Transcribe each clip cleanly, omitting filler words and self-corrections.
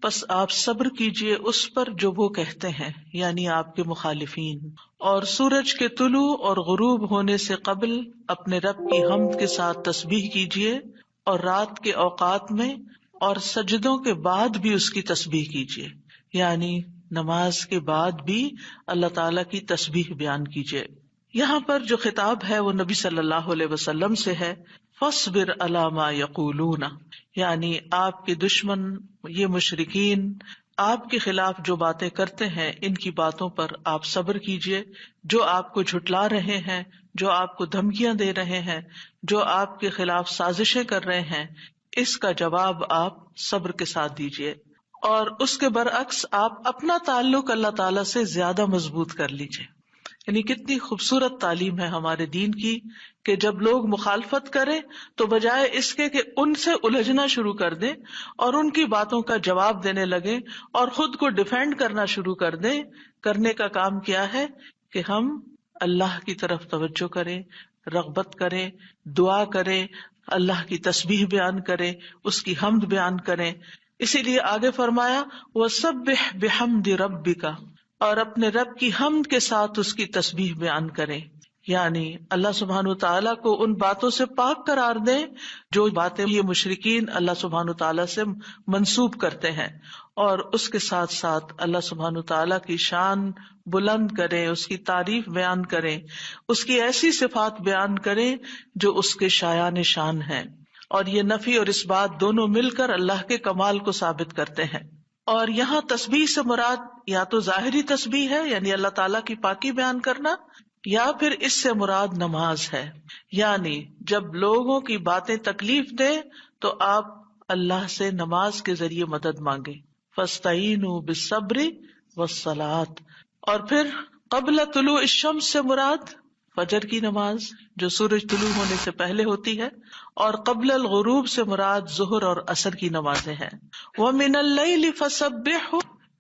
پس آپ صبر کیجئے اس پر جو وہ کہتے ہیں، یعنی آپ کے مخالفین، اور سورج کے طلوع اور غروب ہونے سے قبل اپنے رب کی حمد کے ساتھ تسبیح کیجئے، اور رات کے اوقات میں اور سجدوں کے بعد بھی اس کی تسبیح کیجئے، یعنی نماز کے بعد بھی اللہ تعالی کی تسبیح بیان کیجئے۔ یہاں پر جو خطاب ہے وہ نبی صلی اللہ علیہ وسلم سے ہے، فاصبر علی ما یقولون، یعنی آپ کے دشمن یہ مشرکین آپ کے خلاف جو باتیں کرتے ہیں ان کی باتوں پر آپ صبر کیجئے، جو آپ کو جھٹلا رہے ہیں، جو آپ کو دھمکیاں دے رہے ہیں، جو آپ کے خلاف سازشیں کر رہے ہیں، اس کا جواب آپ صبر کے ساتھ دیجئے، اور اس کے برعکس آپ اپنا تعلق اللہ تعالی سے زیادہ مضبوط کر لیجئے۔ یعنی کتنی خوبصورت تعلیم ہے ہمارے دین کی کہ جب لوگ مخالفت کریں تو بجائے اس کے کہ ان سے الجھنا شروع کر دیں اور ان کی باتوں کا جواب دینے لگیں اور خود کو ڈیفینڈ کرنا شروع کر دیں، کرنے کا کام کیا ہے کہ ہم اللہ کی طرف توجہ کریں، رغبت کریں، دعا کریں، اللہ کی تسبیح بیان کریں، اس کی حمد بیان کریں۔ اسی لیے آگے فرمایا وَسَبِّحْ بِحَمْدِ رَبِّكَ، اور اپنے رب کی حمد کے ساتھ اس کی تسبیح بیان کریں، یعنی اللہ سبحانہ وتعالیٰ کو ان باتوں سے پاک قرار دیں جو باتیں یہ مشرکین اللہ سبحانہ وتعالیٰ سے منسوب کرتے ہیں، اور اس کے ساتھ ساتھ اللہ سبحانہ وتعالیٰ کی شان بلند کریں، اس کی تعریف بیان کریں، اس کی ایسی صفات بیان کریں جو اس کے شایان شان ہیں، اور یہ نفی اور اس بات دونوں مل کر اللہ کے کمال کو ثابت کرتے ہیں۔ اور یہاں تسبیح سے مراد یا تو ظاہری تسبیح ہے یعنی اللہ تعالیٰ کی پاکی بیان کرنا، یا پھر اس سے مراد نماز ہے، یعنی جب لوگوں کی باتیں تکلیف دیں تو آپ اللہ سے نماز کے ذریعے مدد مانگیں، فاستعینوا بالصبر والصلاۃ۔ اور پھر قبل طلوع الشمس سے مراد فجر کی نماز جو سورج طلوع ہونے سے پہلے ہوتی ہے، اور قبل الغروب سے مراد ظہر اور عصر کی نمازیں ہیں۔ وَمِنَ اللَّيْلِ فَسَبِّحْهُ،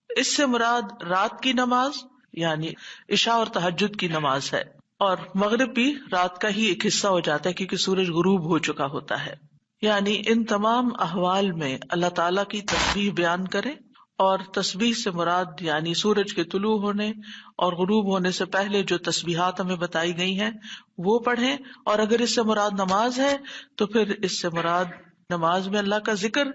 اس سے مراد رات کی نماز یعنی عشاء اور تہجد کی نماز ہے، اور مغرب بھی رات کا ہی ایک حصہ ہو جاتا ہے کیونکہ سورج غروب ہو چکا ہوتا ہے۔ یعنی ان تمام احوال میں اللہ تعالیٰ کی تسبیح بیان کریں، اور تسبیح سے مراد یعنی سورج کے طلوع ہونے اور غروب ہونے سے پہلے جو تسبیحات ہمیں بتائی گئی ہیں وہ پڑھیں، اور اگر اس سے مراد نماز ہے تو پھر اس سے مراد نماز میں اللہ کا ذکر،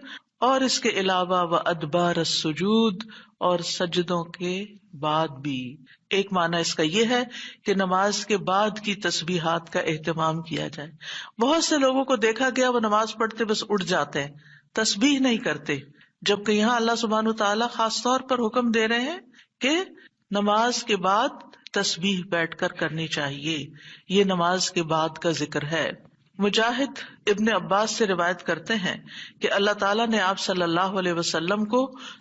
اور اس کے علاوہ وَأَدْبَارَ السُّجُودِ، اور سجدوں کے بعد بھی۔ ایک معنی اس کا یہ ہے کہ نماز کے بعد کی تسبیحات کا اہتمام کیا جائے۔ بہت سے لوگوں کو دیکھا گیا وہ نماز پڑھتے بس اٹھ جاتے ہیں، تسبیح نہیں کرتے، جبکہ یہاں اللہ سبحانہ وتعالیٰ خاص طور پر حکم دے رہے ہیں کہ نماز کے بعد تسبیح بیٹھ کر کرنی چاہیے، یہ نماز کے بعد کا ذکر ہے۔ مجاہد ابن عباس سے روایت کرتے ہیں کہ اللہ تعالیٰ نے آپ صلی اللہ علیہ وسلم کو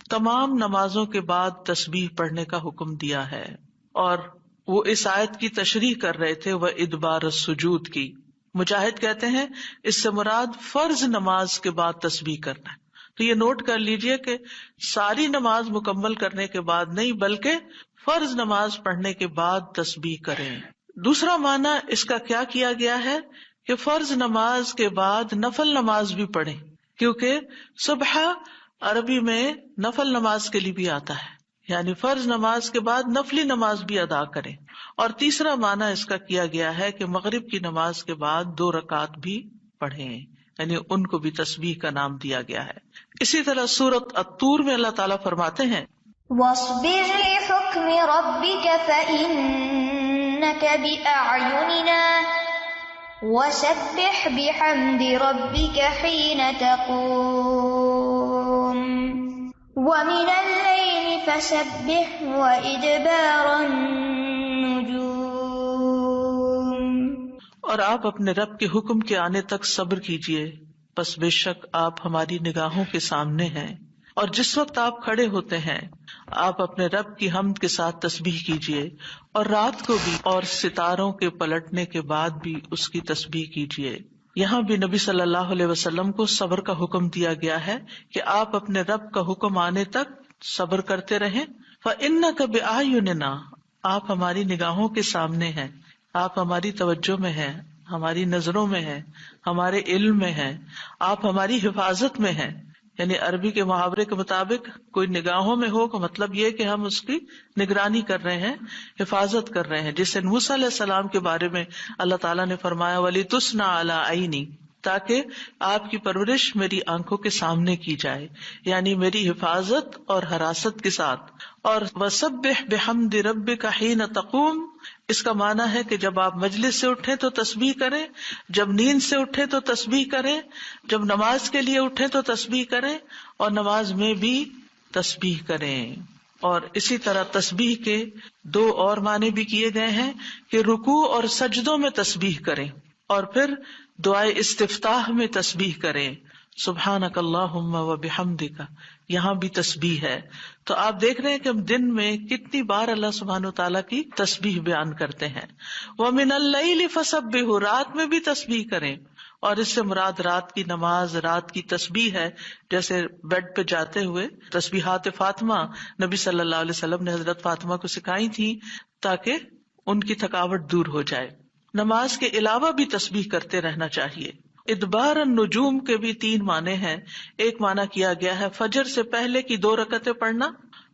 تمام نمازوں کے بعد تسبیح پڑھنے کا حکم دیا ہے، اور وہ اس آیت کی تشریح کر رہے تھے وہ ادبار السجود کی۔ مجاہد کہتے ہیں اس سے مراد فرض نماز کے بعد تسبیح کرنا ہے۔ تو یہ نوٹ کر لیجئے کہ ساری نماز مکمل کرنے کے بعد نہیں بلکہ فرض نماز پڑھنے کے بعد تسبیح کریں۔ دوسرا معنی اس کا کیا کیا گیا ہے کہ فرض نماز کے بعد نفل نماز بھی پڑھیں، کیونکہ صبح عربی میں نفل نماز کے لیے بھی آتا ہے، یعنی فرض نماز کے بعد نفلی نماز بھی ادا کریں۔ اور تیسرا معنی اس کا کیا گیا ہے کہ مغرب کی نماز کے بعد 2 رکعت بھی پڑھیں، یعنی ان کو بھی تسبیح کا نام دیا گیا ہے۔ اسی طرح سورۃ الطور میں اللہ تعالیٰ فرماتے ہیں وَاصْبِرْ لِحُكْمِ رَبِّكَ فَإِنَّكَ بِأَعْيُنِنَا وَسَبِّحْ بِحَمْدِ رَبِّكَ حِينَ تَقُومُ وَمِنَ اللَّيْلِ فَسَبِّحْهُ وَإِدْبَارَ النُّجُومِ۔ اور آپ اپنے رب کے حکم کے آنے تک صبر کیجئے، پس بے شک آپ ہماری نگاہوں کے سامنے ہیں، اور جس وقت آپ کھڑے ہوتے ہیں آپ اپنے رب کی حمد کے ساتھ تسبیح کیجئے، اور رات کو بھی اور ستاروں کے پلٹنے کے بعد بھی اس کی تسبیح کیجئے۔ یہاں بھی نبی صلی اللہ علیہ وسلم کو صبر کا حکم دیا گیا ہے کہ آپ اپنے رب کا حکم آنے تک صبر کرتے رہیں۔ فَإِنَّكَ بِأَعْيُنِنَا، آپ ہماری نگاہوں کے سامنے ہیں، آپ ہماری توجہ میں ہیں، ہماری نظروں میں ہیں، ہمارے علم میں ہیں، آپ ہماری حفاظت میں ہیں۔ یعنی عربی کے محاورے کے مطابق کوئی نگاہوں میں ہو کا مطلب یہ کہ ہم اس کی نگرانی کر رہے ہیں، حفاظت کر رہے ہیں، جس سے موسیٰ علیہ السلام کے بارے میں اللہ تعالیٰ نے فرمایا وَلِتُصْنَعَ عَلَىٰ عَيْنِي، تاکہ آپ کی پرورش میری آنکھوں کے سامنے کی جائے، یعنی میری حفاظت اور حراست کے ساتھ. اور وَسَبِّحْ بِحَمْدِ رَبِّكَ حِينَ تَقُومُ، اس کا معنی ہے کہ جب آپ مجلس سے اٹھیں تو تسبیح کریں، جب نیند سے اٹھیں تو تسبیح کریں، جب نماز کے لیے اٹھیں تو تسبیح کریں، اور نماز میں بھی تسبیح کریں. اور اسی طرح تسبیح کے دو اور معنی بھی کیے گئے ہیں کہ رکوع اور سجدوں میں تسبیح کریں، اور پھر دعائے استفتاح میں تسبیح کریں، سبحانک اللہم و بحمدک، یہاں بھی تسبیح ہے. تو آپ دیکھ رہے ہیں کہ ہم دن میں کتنی بار اللہ سبحانہ وتعالیٰ کی تسبیح بیان کرتے ہیں. وَمِنَ اللَّيْلِ فَسَبِّحْهُ، رات میں بھی تسبیح کریں، اور اس سے مراد رات کی نماز، رات کی تسبیح ہے. جیسے بیڈ پہ جاتے ہوئے تسبیحات فاطمہ نبی صلی اللہ علیہ وسلم نے حضرت فاطمہ کو سکھائی تھی تاکہ ان کی تھکاوٹ دور ہو جائے. نماز کے علاوہ بھی تسبیح کرتے رہنا چاہیے. ادبار النجوم کے بھی 3 معنی ہیں. ایک معنی کیا گیا ہے فجر سے پہلے کی 2 رکعتیں پڑھنا.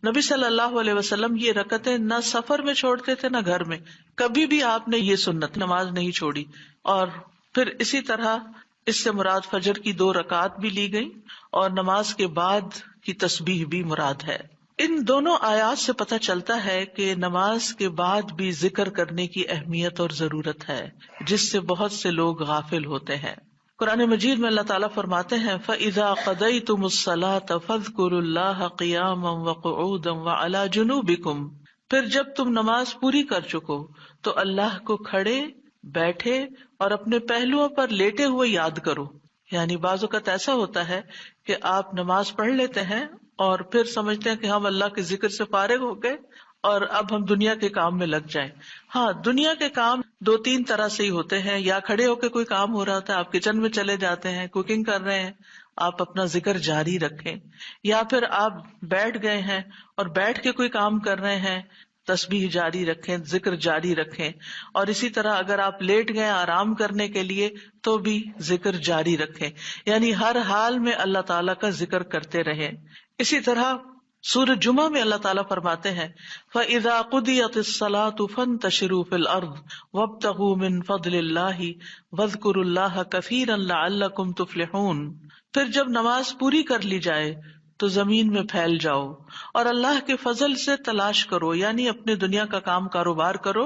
نبی صلی اللہ علیہ وسلم یہ رکعتیں نہ سفر میں چھوڑتے تھے نہ گھر میں، کبھی بھی آپ نے یہ سنت نماز نہیں چھوڑی. اور پھر اسی طرح اس سے مراد فجر کی 2 رکعات بھی لی گئی، اور نماز کے بعد کی تسبیح بھی مراد ہے. ان دونوں آیات سے پتہ چلتا ہے کہ نماز کے بعد بھی ذکر کرنے کی اہمیت اور ضرورت ہے، جس سے بہت سے لوگ غافل ہوتے ہیں. قرآن مجید میں اللہ تعالیٰ فرماتے ہیں فَإِذَا قَضَيْتُمُ الصَّلَاةَ فَاذْكُرُوا اللَّهَ قِيَامًا وَقُعُودًا وَعَلَى جُنُوبِكُمْ، پھر جب تم نماز پوری کر چکو تو اللہ کو کھڑے، بیٹھے اور اپنے پہلوؤں پر لیٹے ہوئے یاد کرو. یعنی بعض اوقات ایسا ہوتا ہے کہ آپ نماز پڑھ لیتے ہیں اور پھر سمجھتے ہیں کہ ہم اللہ کے ذکر سے فارغ ہو گئے اور اب ہم دنیا کے کام میں لگ جائیں. ہاں، دنیا کے کام 2-3 طرح سے ہی ہوتے ہیں. یا کھڑے ہو کے کوئی کام ہو رہا ہوتا ہے، آپ کچن میں چلے جاتے ہیں، کوکنگ کر رہے ہیں، آپ اپنا ذکر جاری رکھیں. یا پھر آپ بیٹھ گئے ہیں اور بیٹھ کے کوئی کام کر رہے ہیں، تسبیح جاری رکھیں، ذکر جاری رکھیں. اور اسی طرح اگر آپ لیٹ گئے آرام کرنے کے لیے تو بھی ذکر جاری رکھیں. یعنی ہر حال میں اللہ تعالیٰ کا ذکر کرتے رہیں. اسی طرح سورہ جمعہ میں اللہ تعالیٰ فرماتے ہیں فَإِذَا قُضِيَتِ الصَّلَاةُ فَانتَشِرُوا فِي الْأَرْضِ وَابْتَغُوا مِن فَضْلِ اللَّهِ وَاذْكُرُوا اللَّهَ كَثِيرًا لَعَلَّكُمْ تُفْلِحُونَ. پھر جب نماز پوری کر لی جائے تو زمین میں پھیل جاؤ اور اللہ کے فضل سے تلاش کرو، یعنی اپنے دنیا کا کام کاروبار کرو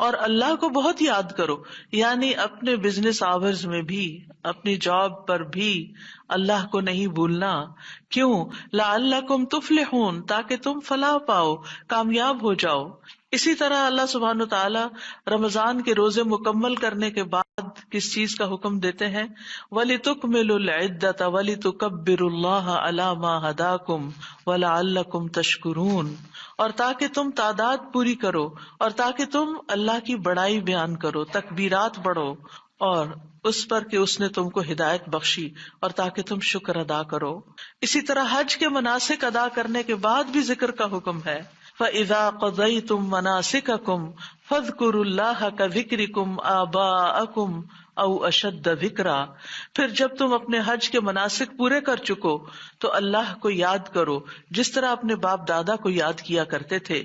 اور اللہ کو بہت یاد کرو. یعنی اپنے بزنس آورز میں بھی، اپنی جاب پر بھی اللہ کو نہیں بھولنا. کیوں؟ لعلکم تفلحون، تاکہ تم فلاح پاؤ، کامیاب ہو جاؤ. اسی طرح اللہ سبحانہ تعالیٰ رمضان کے روزے مکمل کرنے کے بعد کس چیز کا حکم دیتے ہیں؟ وَلِتُكْمِلُوا الْعِدَّةَ وَلِتُكَبِّرُوا اللَّهَ عَلَى مَا هَدَاكُمْ وَلَعَلَّكُمْ تَشْكُرُونَ، اور تاکہ تم تعداد پوری کرو اور تاکہ تم اللہ کی بڑائی بیان کرو، تکبیرات پڑھو، اور اس پر کہ اس نے تم کو ہدایت بخشی، اور تاکہ تم شکر ادا کرو. اسی طرح حج کے مناسک ادا کرنے کے بعد بھی ذکر کا حکم ہے. فَإِذَا قَضَيْتُم مَّنَاسِكَكُمْ فَاذْكُرُوا اللَّهَ كَذِكْرِكُمْ آبَاءَكُمْ أَوْ أَشَدَّ ذِكْرًا. پھر جب تم اپنے حج کے مناسک پورے کر چکو تو اللہ کو یاد کرو جس طرح اپنے باپ دادا کو یاد کیا کرتے تھے،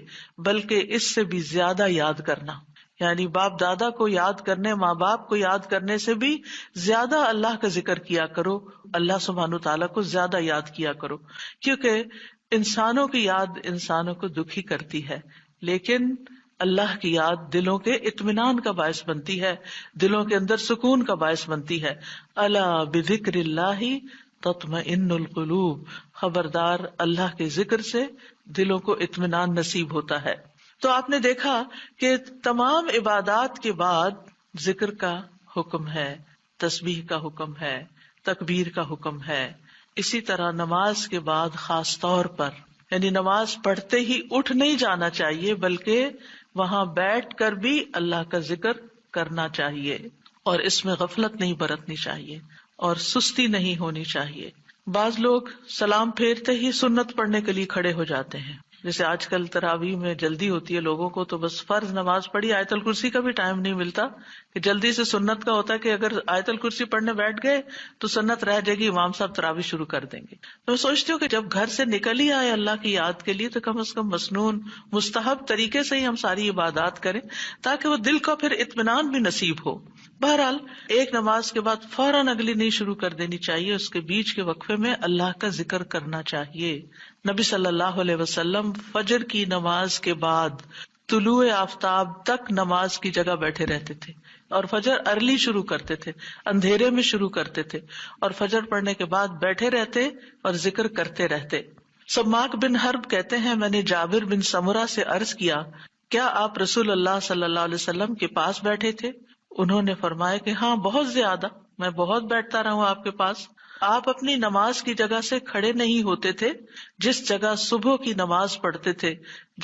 بلکہ اس سے بھی زیادہ یاد کرنا. یعنی باپ دادا کو یاد کرنے، ماں باپ کو یاد کرنے سے بھی زیادہ اللہ کا ذکر کیا کرو، اللہ سبحانہ تعالیٰ کو زیادہ یاد کیا کرو. کیونکہ انسانوں کی یاد انسانوں کو دکھی کرتی ہے، لیکن اللہ کی یاد دلوں کے اطمینان کا باعث بنتی ہے، دلوں کے اندر سکون کا باعث بنتی ہے. الا بذکر اللہ تطمئن القلوب، خبردار اللہ کے ذکر سے دلوں کو اطمینان نصیب ہوتا ہے. تو آپ نے دیکھا کہ تمام عبادات کے بعد ذکر کا حکم ہے، تسبیح کا حکم ہے، تکبیر کا حکم ہے. اسی طرح نماز کے بعد خاص طور پر، یعنی نماز پڑھتے ہی اٹھ نہیں جانا چاہیے، بلکہ وہاں بیٹھ کر بھی اللہ کا ذکر کرنا چاہیے، اور اس میں غفلت نہیں برتنی چاہیے اور سستی نہیں ہونی چاہیے. بعض لوگ سلام پھیرتے ہی سنت پڑھنے کے لیے کھڑے ہو جاتے ہیں، جیسے آج کل تراویح میں جلدی ہوتی ہے لوگوں کو، تو بس فرض نماز پڑھی، آیت الکرسی کا بھی ٹائم نہیں ملتا کہ جلدی سے سنت کا ہوتا ہے کہ اگر آیت الکرسی پڑھنے بیٹھ گئے تو سنت رہ جائے گی، امام صاحب تراویح شروع کر دیں گے. تو میں سوچتی ہوں کہ جب گھر سے نکل ہی آئے اللہ کی یاد کے لیے تو کم از کم مسنون مستحب طریقے سے ہی ہم ساری عبادات کریں تاکہ وہ دل کو پھر اطمینان بھی نصیب ہو. بہرحال ایک نماز کے بعد فوراً اگلی نہیں شروع کر دینی چاہیے، اس کے بیچ کے وقفے میں اللہ کا ذکر کرنا چاہیے. نبی صلی اللہ علیہ وسلم فجر کی نماز کے بعد طلوع آفتاب تک نماز کی جگہ بیٹھے رہتے تھے، اور فجر ارلی شروع کرتے تھے، اندھیرے میں شروع کرتے تھے، اور فجر پڑھنے کے بعد بیٹھے رہتے اور ذکر کرتے رہتے. سماک بن حرب کہتے ہیں میں نے جابر بن سمرہ سے عرض کیا کیا آپ رسول اللہ صلی اللہ علیہ وسلم کے پاس بیٹھے تھے؟ انہوں نے فرمایا کہ ہاں بہت زیادہ، میں بہت بیٹھتا رہا ہوں آپ کے پاس. آپ اپنی نماز کی جگہ سے کھڑے نہیں ہوتے تھے جس جگہ صبح کی نماز پڑھتے تھے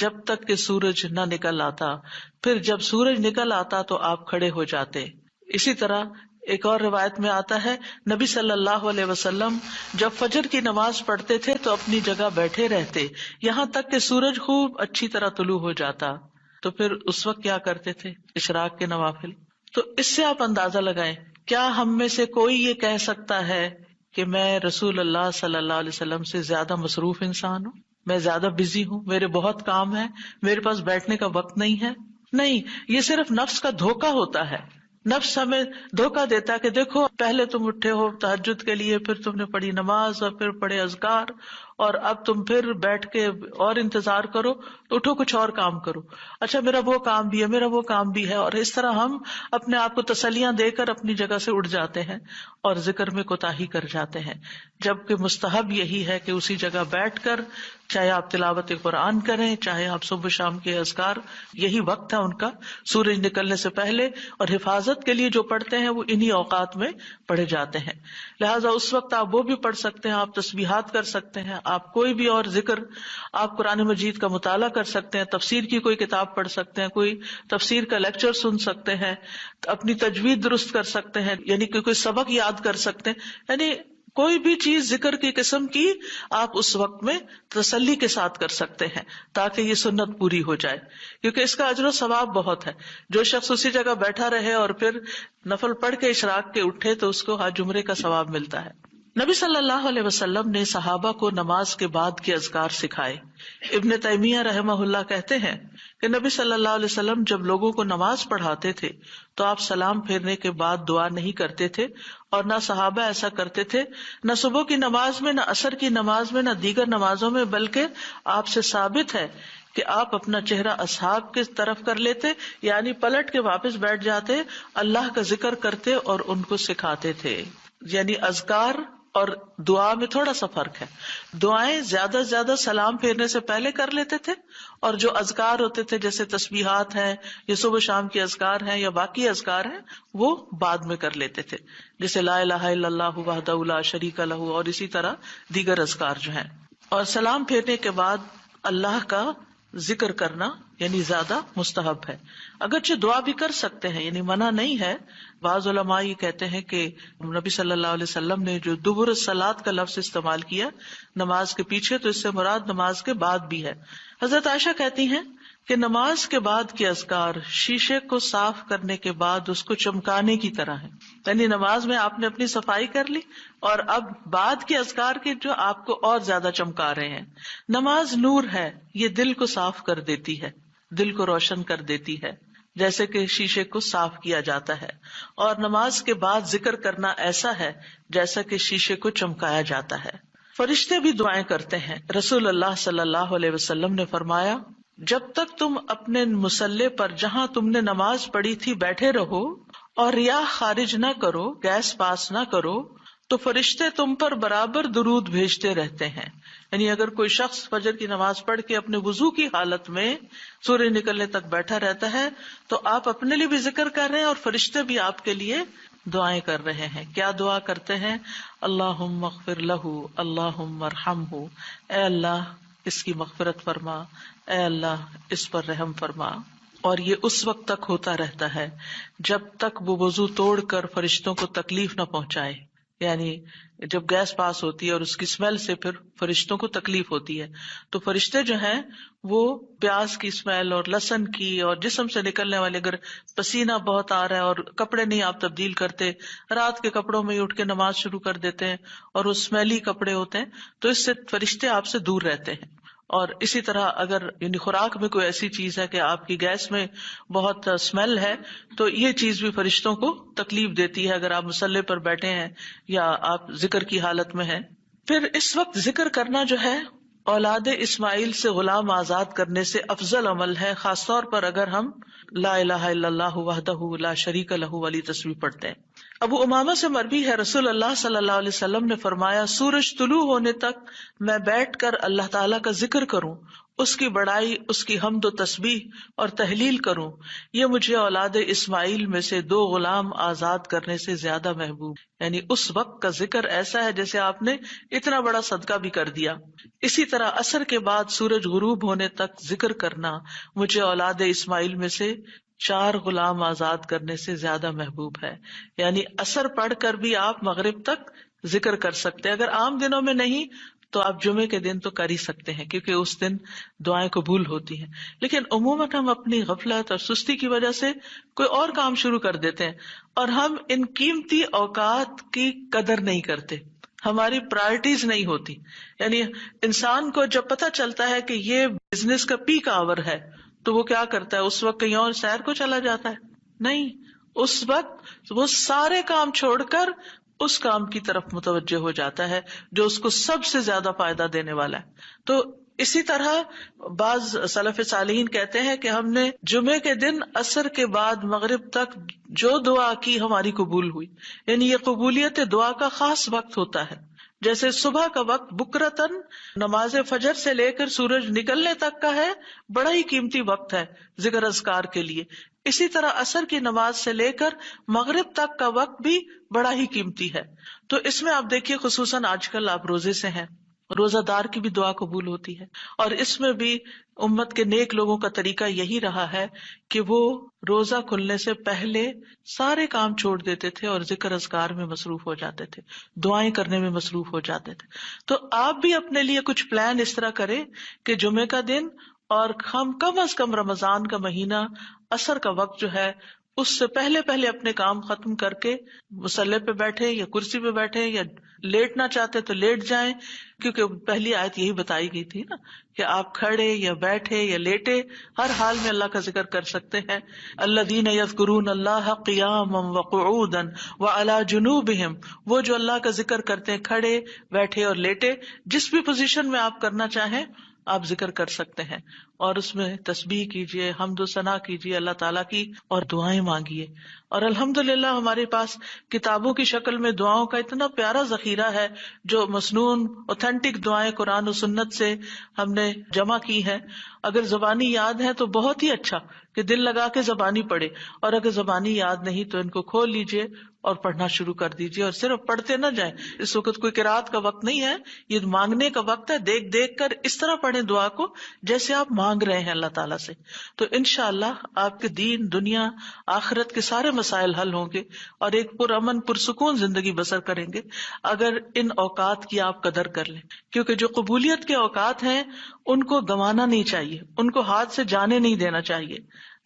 جب تک کہ سورج نہ نکل آتا، پھر جب سورج نکل آتا تو آپ کھڑے ہو جاتے. اسی طرح ایک اور روایت میں آتا ہے نبی صلی اللہ علیہ وسلم جب فجر کی نماز پڑھتے تھے تو اپنی جگہ بیٹھے رہتے یہاں تک کہ سورج خوب اچھی طرح طلوع ہو جاتا. تو پھر اس وقت کیا کرتے تھے؟ اشراق کے نوافل. تو اس سے آپ اندازہ لگائیں کیا ہم میں سے کوئی یہ کہہ سکتا ہے کہ میں رسول اللہ صلی اللہ علیہ وسلم سے زیادہ مصروف انسان ہوں، میں زیادہ بزی ہوں، میرے بہت کام ہے، میرے پاس بیٹھنے کا وقت نہیں ہے؟ نہیں، یہ صرف نفس کا دھوکہ ہوتا ہے. نفس ہمیں دھوکہ دیتا ہے کہ دیکھو پہلے تم اٹھے ہو تہجد کے لیے، پھر تم نے پڑھی نماز اور پھر پڑھے اذکار، اور اب تم پھر بیٹھ کے اور انتظار کرو، اٹھو کچھ اور کام کرو. اچھا میرا وہ کام بھی ہے، میرا وہ کام بھی ہے، اور اس طرح ہم اپنے آپ کو تسلیاں دے کر اپنی جگہ سے اٹھ جاتے ہیں اور ذکر میں کوتاہی کر جاتے ہیں. جبکہ مستحب یہی ہے کہ اسی جگہ بیٹھ کر چاہے آپ تلاوت قرآن کریں، چاہے آپ صبح شام کے اذکار، یہی وقت ہے ان کا سورج نکلنے سے پہلے، اور حفاظت کے لیے جو پڑھتے ہیں وہ انہی اوقات میں پڑھے جاتے ہیں. لہٰذا اس وقت آپ وہ بھی پڑھ سکتے ہیں، آپ تسبیحات کر سکتے ہیں، آپ کوئی بھی اور ذکر، آپ قرآن مجید کا مطالعہ کر سکتے ہیں، تفسیر کی کوئی کتاب پڑھ سکتے ہیں، کوئی تفسیر کا لیکچر سن سکتے ہیں، اپنی تجوید درست کر سکتے ہیں، یعنی کہ کوئی سبق یاد کر سکتے ہیں. یعنی کوئی بھی چیز ذکر کی قسم کی آپ اس وقت میں تسلی کے ساتھ کر سکتے ہیں تاکہ یہ سنت پوری ہو جائے، کیونکہ اس کا اجر و ثواب بہت ہے. جو شخص اسی جگہ بیٹھا رہے اور پھر نفل پڑھ کے اشراق کے اٹھے تو اس کو حج عمرے کا ثواب ملتا ہے. نبی صلی اللہ علیہ وسلم نے صحابہ کو نماز کے بعد کے اذکار سکھائے. ابن تیمیہ رحمہ اللہ کہتے ہیں کہ نبی صلی اللہ علیہ وسلم جب لوگوں کو نماز پڑھاتے تھے تو آپ سلام پھیرنے کے بعد دعا نہیں کرتے تھے، اور نہ صحابہ ایسا کرتے تھے، نہ صبح کی نماز میں، نہ عصر کی نماز میں، نہ دیگر نمازوں میں، بلکہ آپ سے ثابت ہے کہ آپ اپنا چہرہ اصحاب کی طرف کر لیتے، یعنی پلٹ کے واپس بیٹھ جاتے، اللہ کا ذکر کرتے اور ان کو سکھاتے تھے. یعنی اذکار اور دعا میں تھوڑا سا فرق ہے. دعائیں زیادہ سے زیادہ سلام پھیرنے سے پہلے کر لیتے تھے، اور جو اذکار ہوتے تھے جیسے تسبیحات ہیں یا صبح شام کے اذکار ہیں یا باقی اذکار ہیں وہ بعد میں کر لیتے تھے، جیسے لا الہ الا اللہ وحدہ لا شریک لہ، اور اسی طرح دیگر اذکار جو ہیں. اور سلام پھیرنے کے بعد اللہ کا ذکر کرنا یعنی زیادہ مستحب ہے. اگرچہ دعا بھی کر سکتے ہیں، یعنی منع نہیں ہے. بعض علماء یہ کہتے ہیں کہ نبی صلی اللہ علیہ وسلم نے جو دبر الصلاۃ کا لفظ استعمال کیا نماز کے پیچھے، تو اس سے مراد نماز کے بعد بھی ہے. حضرت عائشہ کہتی ہیں کہ نماز کے بعد کے اذکار شیشے کو صاف کرنے کے بعد اس کو چمکانے کی طرح ہے. یعنی نماز میں آپ نے اپنی صفائی کر لی اور اب بعد کے اذکار کے جو آپ کو اور زیادہ چمکا رہے ہیں. نماز نور ہے، یہ دل کو صاف کر دیتی ہے، دل کو روشن کر دیتی ہے، جیسے کہ شیشے کو صاف کیا جاتا ہے. اور نماز کے بعد ذکر کرنا ایسا ہے جیسا کہ شیشے کو چمکایا جاتا ہے. فرشتے بھی دعائیں کرتے ہیں. رسول اللہ صلی اللہ علیہ وسلم نے فرمایا جب تک تم اپنے مصلے پر جہاں تم نے نماز پڑھی تھی بیٹھے رہو اور ریاح خارج نہ کرو، گیس پاس نہ کرو، تو فرشتے تم پر برابر درود بھیجتے رہتے ہیں. یعنی اگر کوئی شخص فجر کی نماز پڑھ کے اپنے وضو کی حالت میں سورج نکلنے تک بیٹھا رہتا ہے تو آپ اپنے لیے بھی ذکر کر رہے ہیں اور فرشتے بھی آپ کے لیے دعائیں کر رہے ہیں. کیا دعا کرتے ہیں؟ اللہم اغفر لہ، اللہم ارحمہ، اے اللہ اس کی مغفرت فرما، اے اللہ اس پر رحم فرما. اور یہ اس وقت تک ہوتا رہتا ہے جب تک وہ وضو توڑ کر فرشتوں کو تکلیف نہ پہنچائے. یعنی جب گیس پاس ہوتی ہے اور اس کی اسمیل سے پھر فرشتوں کو تکلیف ہوتی ہے، تو فرشتے جو ہیں وہ پیاز کی اسمیل اور لہسن کی اور جسم سے نکلنے والے، اگر پسینہ بہت آ رہا ہے اور کپڑے نہیں آپ تبدیل کرتے، رات کے کپڑوں میں ہی اٹھ کے نماز شروع کر دیتے ہیں اور وہ اسمیلی کپڑے ہوتے ہیں، تو اس سے فرشتے آپ سے دور رہتے ہیں. اور اسی طرح اگر یعنی خوراک میں کوئی ایسی چیز ہے کہ آپ کی گیس میں بہت اسمیل ہے، تو یہ چیز بھی فرشتوں کو تکلیف دیتی ہے اگر آپ مصلی پر بیٹھے ہیں یا آپ ذکر کی حالت میں ہیں. پھر اس وقت ذکر کرنا جو ہے اولاد اسماعیل سے غلام آزاد کرنے سے افضل عمل ہے، خاص طور پر اگر ہم لا الہ الا اللہ وحدہ لا شریک لہ والی تسبیح پڑھتے ہیں. ابو امامہ سے مروی ہے، رسول اللہ صلی اللہ علیہ وسلم نے فرمایا، سورج طلوع ہونے تک میں بیٹھ کر اللہ تعالیٰ کا ذکر کروں، اس کی بڑائی، اس کی حمد و تسبیح اور تحلیل کروں، یہ مجھے اولاد اسماعیل میں سے 2 غلام آزاد کرنے سے زیادہ محبوب. یعنی اس وقت کا ذکر ایسا ہے جیسے آپ نے اتنا بڑا صدقہ بھی کر دیا. اسی طرح عصر کے بعد سورج غروب ہونے تک ذکر کرنا مجھے اولاد اسماعیل میں سے 4 غلام آزاد کرنے سے زیادہ محبوب ہے. یعنی عصر پڑھ کر بھی آپ مغرب تک ذکر کر سکتے ہیں. اگر عام دنوں میں نہیں تو آپ جمعے کے دن تو کر ہی سکتے ہیں کیونکہ اس دن دعائیں قبول ہوتی ہیں. لیکن عموماً ہم اپنی غفلت اور سستی کی وجہ سے کوئی اور کام شروع کر دیتے ہیں اور ہم ان قیمتی اوقات کی قدر نہیں کرتے، ہماری پرائرٹیز نہیں ہوتی. یعنی انسان کو جب پتہ چلتا ہے کہ یہ بزنس کا پیک آور ہے تو وہ کیا کرتا ہے، اس وقت کہیں اور سیر کو چلا جاتا ہے؟ نہیں، اس وقت وہ سارے کام چھوڑ کر اس کام کی طرف متوجہ ہو جاتا ہے جو اس کو سب سے زیادہ فائدہ دینے والا ہے. تو اسی طرح بعض سلف صالحین کہتے ہیں کہ ہم نے جمعے کے دن عصر کے بعد مغرب تک جو دعا کی ہماری قبول ہوئی. یعنی یہ قبولیت دعا کا خاص وقت ہوتا ہے. جیسے صبح کا وقت بکرتن نماز فجر سے لے کر سورج نکلنے تک کا ہے، بڑا ہی قیمتی وقت ہے ذکر اذکار کے لیے. اسی طرح عصر کی نماز سے لے کر مغرب تک کا وقت بھی بڑا ہی قیمتی ہے. تو اس میں آپ دیکھیے خصوصاً آج کل آپ روزے سے ہیں، روزہ دار کی بھی دعا قبول ہوتی ہے. اور اس میں بھی امت کے نیک لوگوں کا طریقہ یہی رہا ہے کہ وہ روزہ کھلنے سے پہلے سارے کام چھوڑ دیتے تھے اور ذکر اذکار میں مصروف ہو جاتے تھے، دعائیں کرنے میں مصروف ہو جاتے تھے. تو آپ بھی اپنے لیے کچھ پلان اس طرح کریں کہ جمعے کا دن اور ہم کم از کم رمضان کا مہینہ عصر کا وقت جو ہے اس سے پہلے اپنے کام ختم کر کے مصلی پہ بیٹھے یا کرسی پہ بیٹھے یا لیٹنا چاہتے تو لیٹ جائیں، کیونکہ پہلی آیت یہی بتائی گئی تھی نا کہ آپ کھڑے یا بیٹھے یا لیٹے ہر حال میں اللہ کا ذکر کر سکتے ہیں. الذین یذکرون اللہ قیاما وقعودا وعلی جنوبہم، وہ جو اللہ کا ذکر کرتے ہیں کھڑے، بیٹھے اور لیٹے، جس بھی پوزیشن میں آپ کرنا چاہیں آپ ذکر کر سکتے ہیں. اور اس میں تسبیح کیجیے، حمد و ثنا کیجیے اللہ تعالیٰ کی اور دعائیں مانگیے. اور الحمدللہ ہمارے پاس کتابوں کی شکل میں دعاؤں کا اتنا پیارا ذخیرہ ہے جو مسنون اوتھینٹک دعائیں قرآن و سنت سے ہم نے جمع کی ہیں. اگر زبانی یاد ہے تو بہت ہی اچھا کہ دل لگا کے زبانی پڑھے، اور اگر زبانی یاد نہیں تو ان کو کھول لیجئے اور پڑھنا شروع کر دیجئے. اور صرف پڑھتے نہ جائیں، اس وقت کوئی قرات کا وقت نہیں ہے، یہ مانگنے کا وقت ہے. دیکھ دیکھ کر اس طرح پڑھیں دعا کو جیسے آپ مانگ رہے ہیں اللہ تعالیٰ سے. تو انشاءاللہ آپ کے دین، دنیا، آخرت کے سارے مسائل حل ہوں گے اور ایک پرامن پرسکون زندگی بسر کریں گے اگر ان اوقات کی آپ قدر کر لیں. کیونکہ جو قبولیت کے اوقات ہیں ان کو گنوانا نہیں چاہیے، ان کو ہاتھ سے جانے نہیں دینا چاہیے.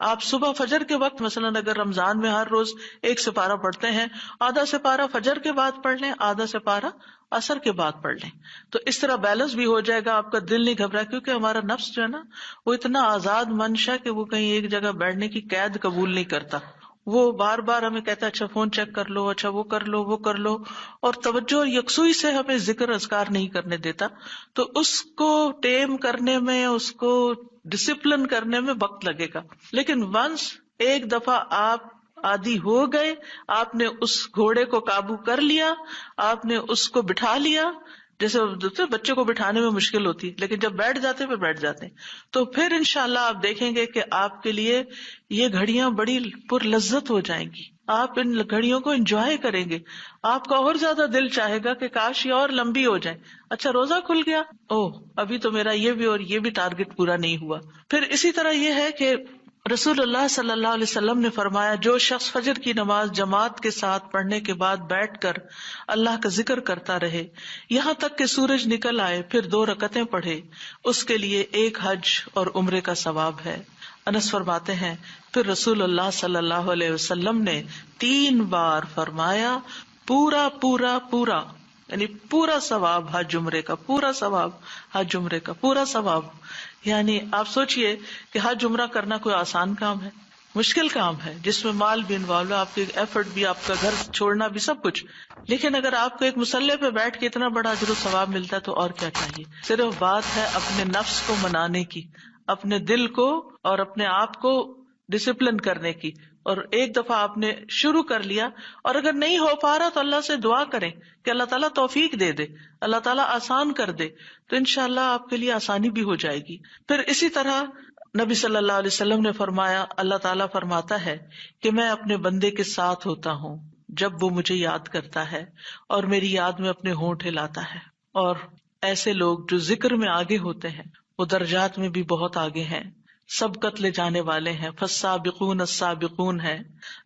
آپ صبح فجر کے وقت مثلا اگر رمضان میں ہر روز 1 سپارہ پڑھتے ہیں، آدھا سپارہ فجر کے بعد پڑھ لیں، آدھا سپارہ عصر کے بعد پڑھ لیں. تو اس طرح بیلنس بھی ہو جائے گا، آپ کا دل نہیں گھبرا، کیونکہ ہمارا نفس جو ہے نا وہ اتنا آزاد منش ہے کہ وہ کہیں ایک جگہ بیٹھنے کی قید قبول نہیں کرتا. وہ بار بار ہمیں کہتا ہے اچھا فون چیک کر لو، اچھا وہ کر لو، وہ کر لو، اور توجہ اور یکسوئی سے ہمیں ذکر اذکار نہیں کرنے دیتا. تو اس کو ٹیم کرنے میں، اس کو ڈسپلن کرنے میں وقت لگے گا. لیکن ونس ایک دفعہ آپ عادی ہو گئے، آپ نے اس گھوڑے کو قابو کر لیا، آپ نے اس کو بٹھا لیا. جیسے بچے کو بٹھانے میں مشکل ہوتی ہے لیکن جب بیٹھ جاتے پھر بیٹھ جاتے ہیں. تو پھر انشاءاللہ آپ دیکھیں گے کہ آپ کے لیے یہ گھڑیاں بڑی پر لذت ہو جائیں گی. آپ ان گھڑیوں کو انجوائے کریں گے، آپ کا اور زیادہ دل چاہے گا کہ کاش یہ اور لمبی ہو جائیں. اچھا روزہ کھل گیا، ابھی تو میرا یہ بھی اور یہ بھی ٹارگٹ پورا نہیں ہوا. پھر اسی طرح یہ ہے کہ رسول اللہ صلی اللہ علیہ وسلم نے فرمایا، جو شخص فجر کی نماز جماعت کے ساتھ پڑھنے کے بعد بیٹھ کر اللہ کا ذکر کرتا رہے یہاں تک کہ سورج نکل آئے، پھر 2 رکعتیں پڑھے، اس کے لیے 1 حج اور عمرے کا ثواب ہے۔ انس فرماتے ہیں، پھر رسول اللہ صلی اللہ علیہ وسلم نے 3 بار فرمایا، پورا پورا پورا، یعنی پورا ثواب حج عمرے کا، پورا ثواب حج عمرے کا، پورا ثواب۔ یعنی آپ سوچئے کہ حج عمرہ کرنا کوئی آسان کام ہے؟ مشکل کام ہے، جس میں مال بھی انوالو ہے، آپ کے ایفرٹ بھی، آپ کا گھر چھوڑنا بھی، سب کچھ۔ لیکن اگر آپ کو ایک مصلی پہ بیٹھ کے اتنا بڑا اجر و ثواب ملتا ہے تو اور کیا چاہیے۔ صرف بات ہے اپنے نفس کو منانے کی، اپنے دل کو اور اپنے آپ کو ڈسپلن کرنے کی، اور ایک دفعہ آپ نے شروع کر لیا، اور اگر نہیں ہو پا رہا تو اللہ سے دعا کریں کہ اللہ تعالیٰ توفیق دے دے، اللہ تعالیٰ آسان کر دے، تو انشاءاللہ آپ کے لیے آسانی بھی ہو جائے گی۔ پھر اسی طرح نبی صلی اللہ علیہ وسلم نے فرمایا، اللہ تعالیٰ فرماتا ہے کہ میں اپنے بندے کے ساتھ ہوتا ہوں جب وہ مجھے یاد کرتا ہے اور میری یاد میں اپنے ہونٹ ہلاتا ہے۔ اور ایسے لوگ جو ذکر میں آگے ہوتے ہیں وہ درجات میں بھی بہت آگے ہیں، سبقت لے جانے والے ہیں، فالسابقون السابقون ہیں۔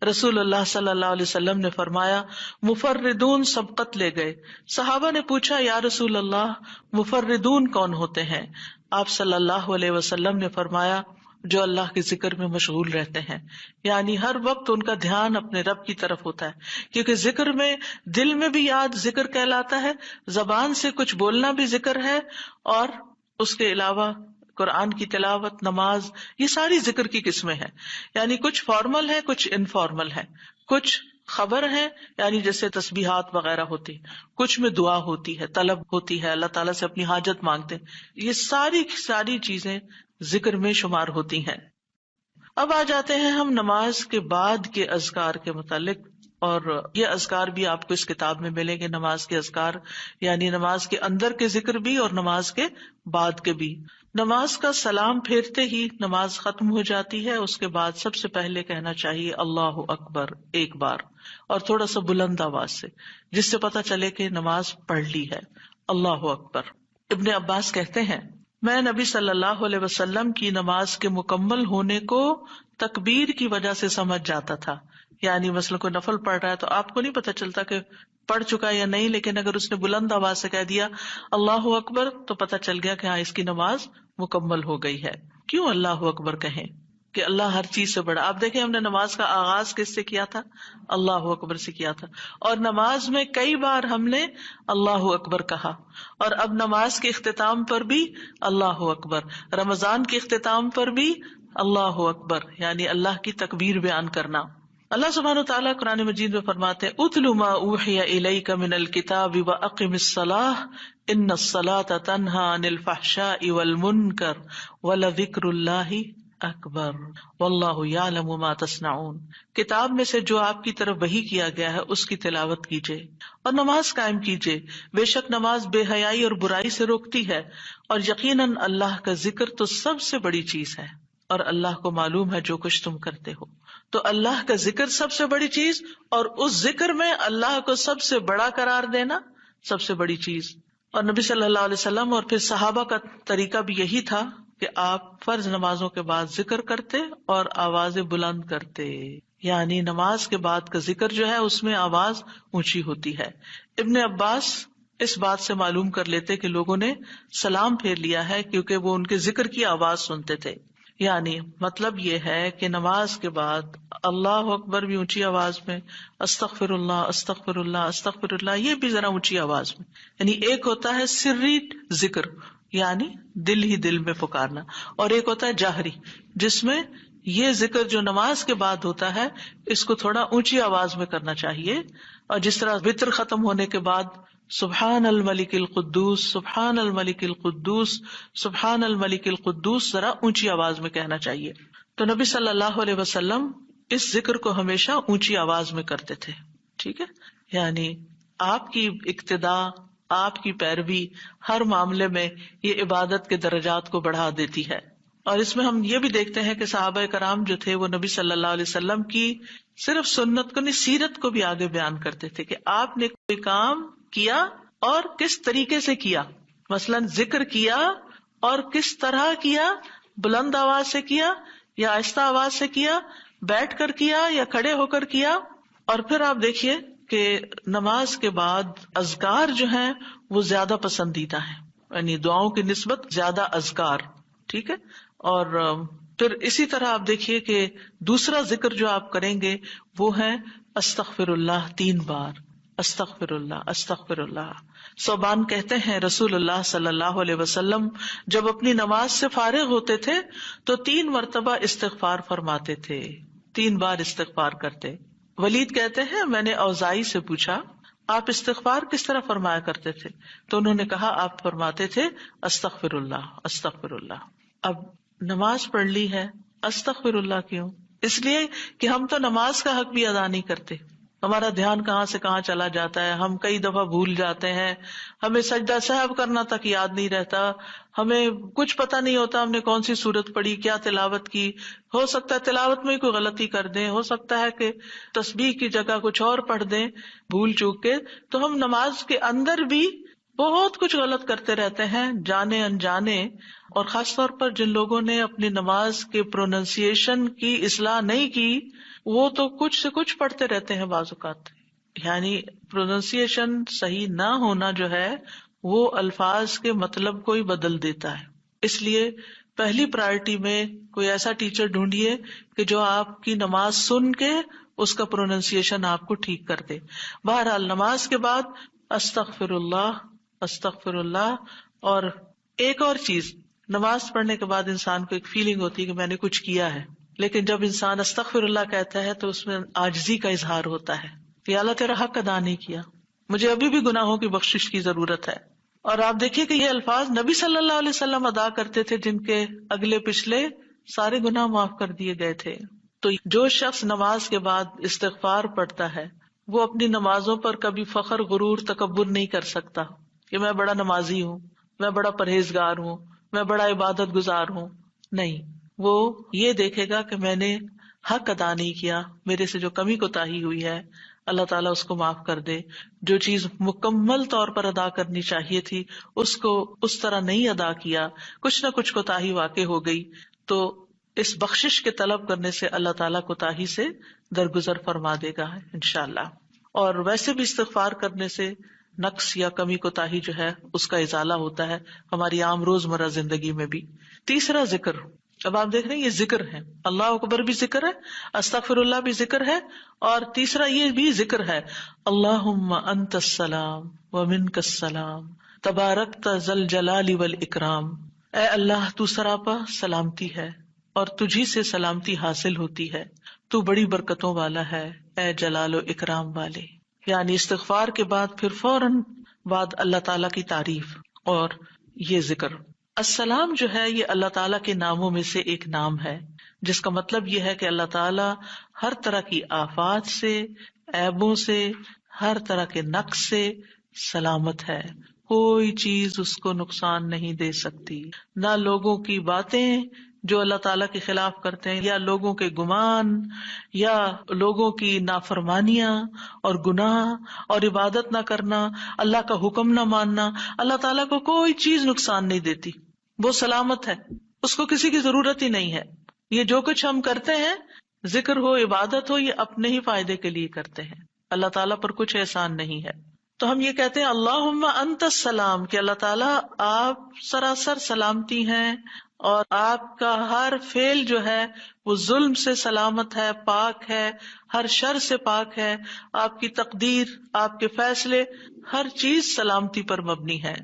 رسول اللہ صلی اللہ علیہ وسلم نے فرمایا، مفردون سبقت لے گئے۔ صحابہ نے پوچھا، یا رسول اللہ مفردون کون ہوتے ہیں؟ آپ صلی اللہ علیہ وسلم نے فرمایا، جو اللہ کے ذکر میں مشغول رہتے ہیں، یعنی ہر وقت ان کا دھیان اپنے رب کی طرف ہوتا ہے، کیونکہ ذکر میں دل میں بھی یاد ذکر کہلاتا ہے، زبان سے کچھ بولنا بھی ذکر ہے، اور اس کے علاوہ قرآن کی تلاوت، نماز، یہ ساری ذکر کی قسمیں ہیں۔ یعنی کچھ فارمل ہے، کچھ انفارمل ہے، کچھ خبر ہے یعنی جیسے تسبیحات وغیرہ ہوتی، کچھ میں دعا ہوتی ہے، طلب ہوتی ہے، اللہ تعالیٰ سے اپنی حاجت مانگتے ہیں، یہ ساری چیزیں ذکر میں شمار ہوتی ہیں۔ اب آ جاتے ہیں ہم نماز کے بعد کے اذکار کے متعلق، اور یہ اذکار بھی آپ کو اس کتاب میں ملیں گے، نماز کے اذکار، یعنی نماز کے اندر کے ذکر بھی اور نماز کے بعد کے بھی۔ نماز کا سلام پھیرتے ہی نماز ختم ہو جاتی ہے، اس کے بعد سب سے پہلے کہنا چاہیے اللہ اکبر 1 بار، اور تھوڑا سا بلند آواز سے، جس سے پتہ چلے کہ نماز پڑھ لی ہے، اللہ اکبر۔ ابن عباس کہتے ہیں، میں نبی صلی اللہ علیہ وسلم کی نماز کے مکمل ہونے کو تکبیر کی وجہ سے سمجھ جاتا تھا۔ یعنی مثلا کوئی نفل پڑھ رہا ہے تو آپ کو نہیں پتہ چلتا کہ پڑھ چکا یا نہیں، لیکن اگر اس نے بلند آواز سے کہہ دیا اللہ اکبر تو پتہ چل گیا کہ ہاں اس کی نماز مکمل ہو گئی ہے۔ کیوں اللہ اکبر کہیں؟ کہ اللہ ہر چیز سے بڑا۔ آپ دیکھیں ہم نے نماز کا آغاز کس سے کیا تھا؟ اللہ اکبر سے کیا تھا، اور نماز میں کئی بار ہم نے اللہ اکبر کہا، اور اب نماز کے اختتام پر بھی اللہ اکبر، رمضان کے اختتام پر بھی اللہ اکبر، یعنی اللہ کی تکبیر بیان کرنا۔ اللہ سبحانہ وتعالیٰ قرآن مجید میں فرماتے ہیں، اتل ما اوحی الیک من الکتاب واقم الصلاۃ ان الصلاۃ تنہی عن الفحشاء والمنکر ولذکر اللہ اکبر واللہ یعلم ما تصنعون۔ کتاب میں سے جو آپ کی طرف وحی کیا گیا ہے اس کی تلاوت کیجیے اور نماز قائم کیجیے، بے شک نماز بے حیائی اور برائی سے روکتی ہے، اور یقیناً اللہ کا ذکر تو سب سے بڑی چیز ہے، اور اللہ کو معلوم ہے جو کچھ تم کرتے ہو۔ تو اللہ کا ذکر سب سے بڑی چیز، اور اس ذکر میں اللہ کو سب سے بڑا قرار دینا سب سے بڑی چیز۔ اور نبی صلی اللہ علیہ وسلم اور پھر صحابہ کا طریقہ بھی یہی تھا کہ آپ فرض نمازوں کے بعد ذکر کرتے اور آوازیں بلند کرتے، یعنی نماز کے بعد کا ذکر جو ہے اس میں آواز اونچی ہوتی ہے۔ ابن عباس اس بات سے معلوم کر لیتے کہ لوگوں نے سلام پھیر لیا ہے کیونکہ وہ ان کے ذکر کی آواز سنتے تھے۔ یعنی مطلب یہ ہے کہ نماز کے بعد اللہ اکبر بھی اونچی آواز میں، استغفر اللہ استغفر اللہ استغفر اللہ یہ بھی ذرا اونچی آواز میں، یعنی ایک ہوتا ہے سری ذکر یعنی دل ہی دل میں پکارنا، اور ایک ہوتا ہے جاہری جس میں یہ ذکر جو نماز کے بعد ہوتا ہے اس کو تھوڑا اونچی آواز میں کرنا چاہیے، اور جس طرح وتر ختم ہونے کے بعد سبحان الملک القدوس سبحان الملک القدوس سبحان الملک القدوس ذرا اونچی آواز میں کہنا چاہیے۔ تو نبی صلی اللہ علیہ وسلم اس ذکر کو ہمیشہ اونچی آواز میں کرتے تھے، ٹھیک ہے، یعنی آپ کی اقتداء، آپ کی پیروی ہر معاملے میں یہ عبادت کے درجات کو بڑھا دیتی ہے۔ اور اس میں ہم یہ بھی دیکھتے ہیں کہ صحابہ کرام جو تھے وہ نبی صلی اللہ علیہ وسلم کی صرف سنت کو نہیں سیرت کو بھی آگے بیان کرتے تھے کہ آپ نے کوئی کام کیا اور کس طریقے سے کیا، مثلا ذکر کیا اور کس طرح کیا، بلند آواز سے کیا یا آہستہ آواز سے کیا، بیٹھ کر کیا یا کھڑے ہو کر کیا. اور پھر آپ دیکھیے کہ نماز کے بعد اذکار جو ہیں وہ زیادہ پسندیدہ ہیں، یعنی دعاؤں کی نسبت زیادہ اذکار. ٹھیک ہے. اور پھر اسی طرح آپ دیکھیے کہ دوسرا ذکر جو آپ کریں گے وہ ہے استغفر اللہ 3 بار. استغفر اللہ استغفر اللہ. ثوبان کہتے ہیں رسول اللہ صلی اللہ علیہ وسلم جب اپنی نماز سے فارغ ہوتے تھے تو 3 مرتبہ استغفار فرماتے تھے، 3 بار استغفار کرتے. ولید کہتے ہیں میں نے اوزائی سے پوچھا آپ استغفار کس طرح فرمایا کرتے تھے؟ تو انہوں نے کہا آپ فرماتے تھے استغفر اللہ استغفر اللہ. اب نماز پڑھ لی ہے، استغفر اللہ کیوں؟ اس لیے کہ ہم تو نماز کا حق بھی ادا نہیں کرتے. ہمارا دھیان کہاں سے کہاں چلا جاتا ہے، ہم کئی دفعہ بھول جاتے ہیں، ہمیں سجدہ سہو کرنا تک یاد نہیں رہتا، ہمیں کچھ پتہ نہیں ہوتا ہم نے کون سی سورت پڑھی، کیا تلاوت کی. ہو سکتا ہے تلاوت میں کوئی غلطی کر دیں، ہو سکتا ہے کہ تسبیح کی جگہ کچھ اور پڑھ دیں بھول چوک کے. تو ہم نماز کے اندر بھی بہت کچھ غلط کرتے رہتے ہیں جانے انجانے. اور خاص طور پر جن لوگوں نے اپنی نماز کے پروننسیشن کی اصلاح نہیں کی وہ تو کچھ سے کچھ پڑھتے رہتے ہیں بعض اوقات. یعنی پروننسیشن صحیح نہ ہونا جو ہے وہ الفاظ کے مطلب کو ہی بدل دیتا ہے. اس لیے پہلی پرائرٹی میں کوئی ایسا ٹیچر ڈھونڈیے کہ جو آپ کی نماز سن کے اس کا پروننسیشن آپ کو ٹھیک کر دے. بہرحال نماز کے بعد استغفر اللہ استغفر اللہ. اور ایک اور چیز، نماز پڑھنے کے بعد انسان کو ایک فیلنگ ہوتی ہے کہ میں نے کچھ کیا ہے، لیکن جب انسان استغفر اللہ کہتا ہے تو اس میں عاجزی کا اظہار ہوتا ہے کہ اللہ تیرا حق ادا نہیں کیا، مجھے ابھی بھی گناہوں کی بخشش کی ضرورت ہے. اور آپ دیکھیے کہ یہ الفاظ نبی صلی اللہ علیہ وسلم ادا کرتے تھے جن کے اگلے پچھلے سارے گناہ معاف کر دیے گئے تھے. تو جو شخص نماز کے بعد استغفار پڑھتا ہے وہ اپنی نمازوں پر کبھی فخر غرور تکبر نہیں کر سکتا کہ میں بڑا نمازی ہوں، میں بڑا پرہیزگار ہوں، میں بڑا عبادت گزار ہوں. نہیں، وہ یہ دیکھے گا کہ میں نے حق ادا نہیں کیا، میرے سے جو کمی کوتاہی ہوئی ہے اللہ تعالیٰ اس کو معاف کر دے. جو چیز مکمل طور پر ادا کرنی چاہیے تھی اس کو اس طرح نہیں ادا کیا، کچھ نہ کچھ کوتاہی واقع ہو گئی، تو اس بخشش کے طلب کرنے سے اللہ تعالیٰ کوتاہی سے درگزر فرما دے گا انشاءاللہ. اور ویسے بھی استغفار کرنے سے نقص یا کمی کوتاہی جو ہے اس کا ازالہ ہوتا ہے ہماری عام روزمرہ زندگی میں بھی. تیسرا ذکر، اب آپ دیکھ رہے ہیں یہ ذکر ہے، اللہ اکبر بھی ذکر ہے، استغفر اللہ بھی ذکر ہے، اور تیسرا یہ بھی ذکر ہے اللہم انت السلام ومنک السلام تبارکت ذی الجلال والاکرام. اے اللہ تو سراپا سلامتی ہے اور تجھی سے سلامتی حاصل ہوتی ہے، تو بڑی برکتوں والا ہے اے جلال و اکرام والے. یعنی استغفار کے بعد پھر فوراً بعد اللہ تعالیٰ کی تعریف اور یہ ذکر. السلام جو ہے یہ اللہ تعالیٰ کے ناموں میں سے ایک نام ہے جس کا مطلب یہ ہے کہ اللہ تعالیٰ ہر طرح کی آفات سے، عیبوں سے، ہر طرح کے نقص سے سلامت ہے. کوئی چیز اس کو نقصان نہیں دے سکتی، نہ لوگوں کی باتیں جو اللہ تعالیٰ کے خلاف کرتے ہیں، یا لوگوں کے گمان، یا لوگوں کی نافرمانیاں اور گناہ اور عبادت نہ کرنا، اللہ کا حکم نہ ماننا، اللہ تعالیٰ کو کوئی چیز نقصان نہیں دیتی. وہ سلامت ہے، اس کو کسی کی ضرورت ہی نہیں ہے. یہ جو کچھ ہم کرتے ہیں، ذکر ہو، عبادت ہو، یہ اپنے ہی فائدے کے لیے کرتے ہیں، اللہ تعالیٰ پر کچھ احسان نہیں ہے. تو ہم یہ کہتے ہیں اللہم انت السلام کہ اللہ تعالیٰ آپ سراسر سلامتی ہیں اور آپ کا ہر فعل جو ہے وہ ظلم سے سلامت ہے، پاک ہے، ہر شر سے پاک ہے. آپ کی تقدیر، آپ کے فیصلے، ہر چیز سلامتی پر مبنی ہے.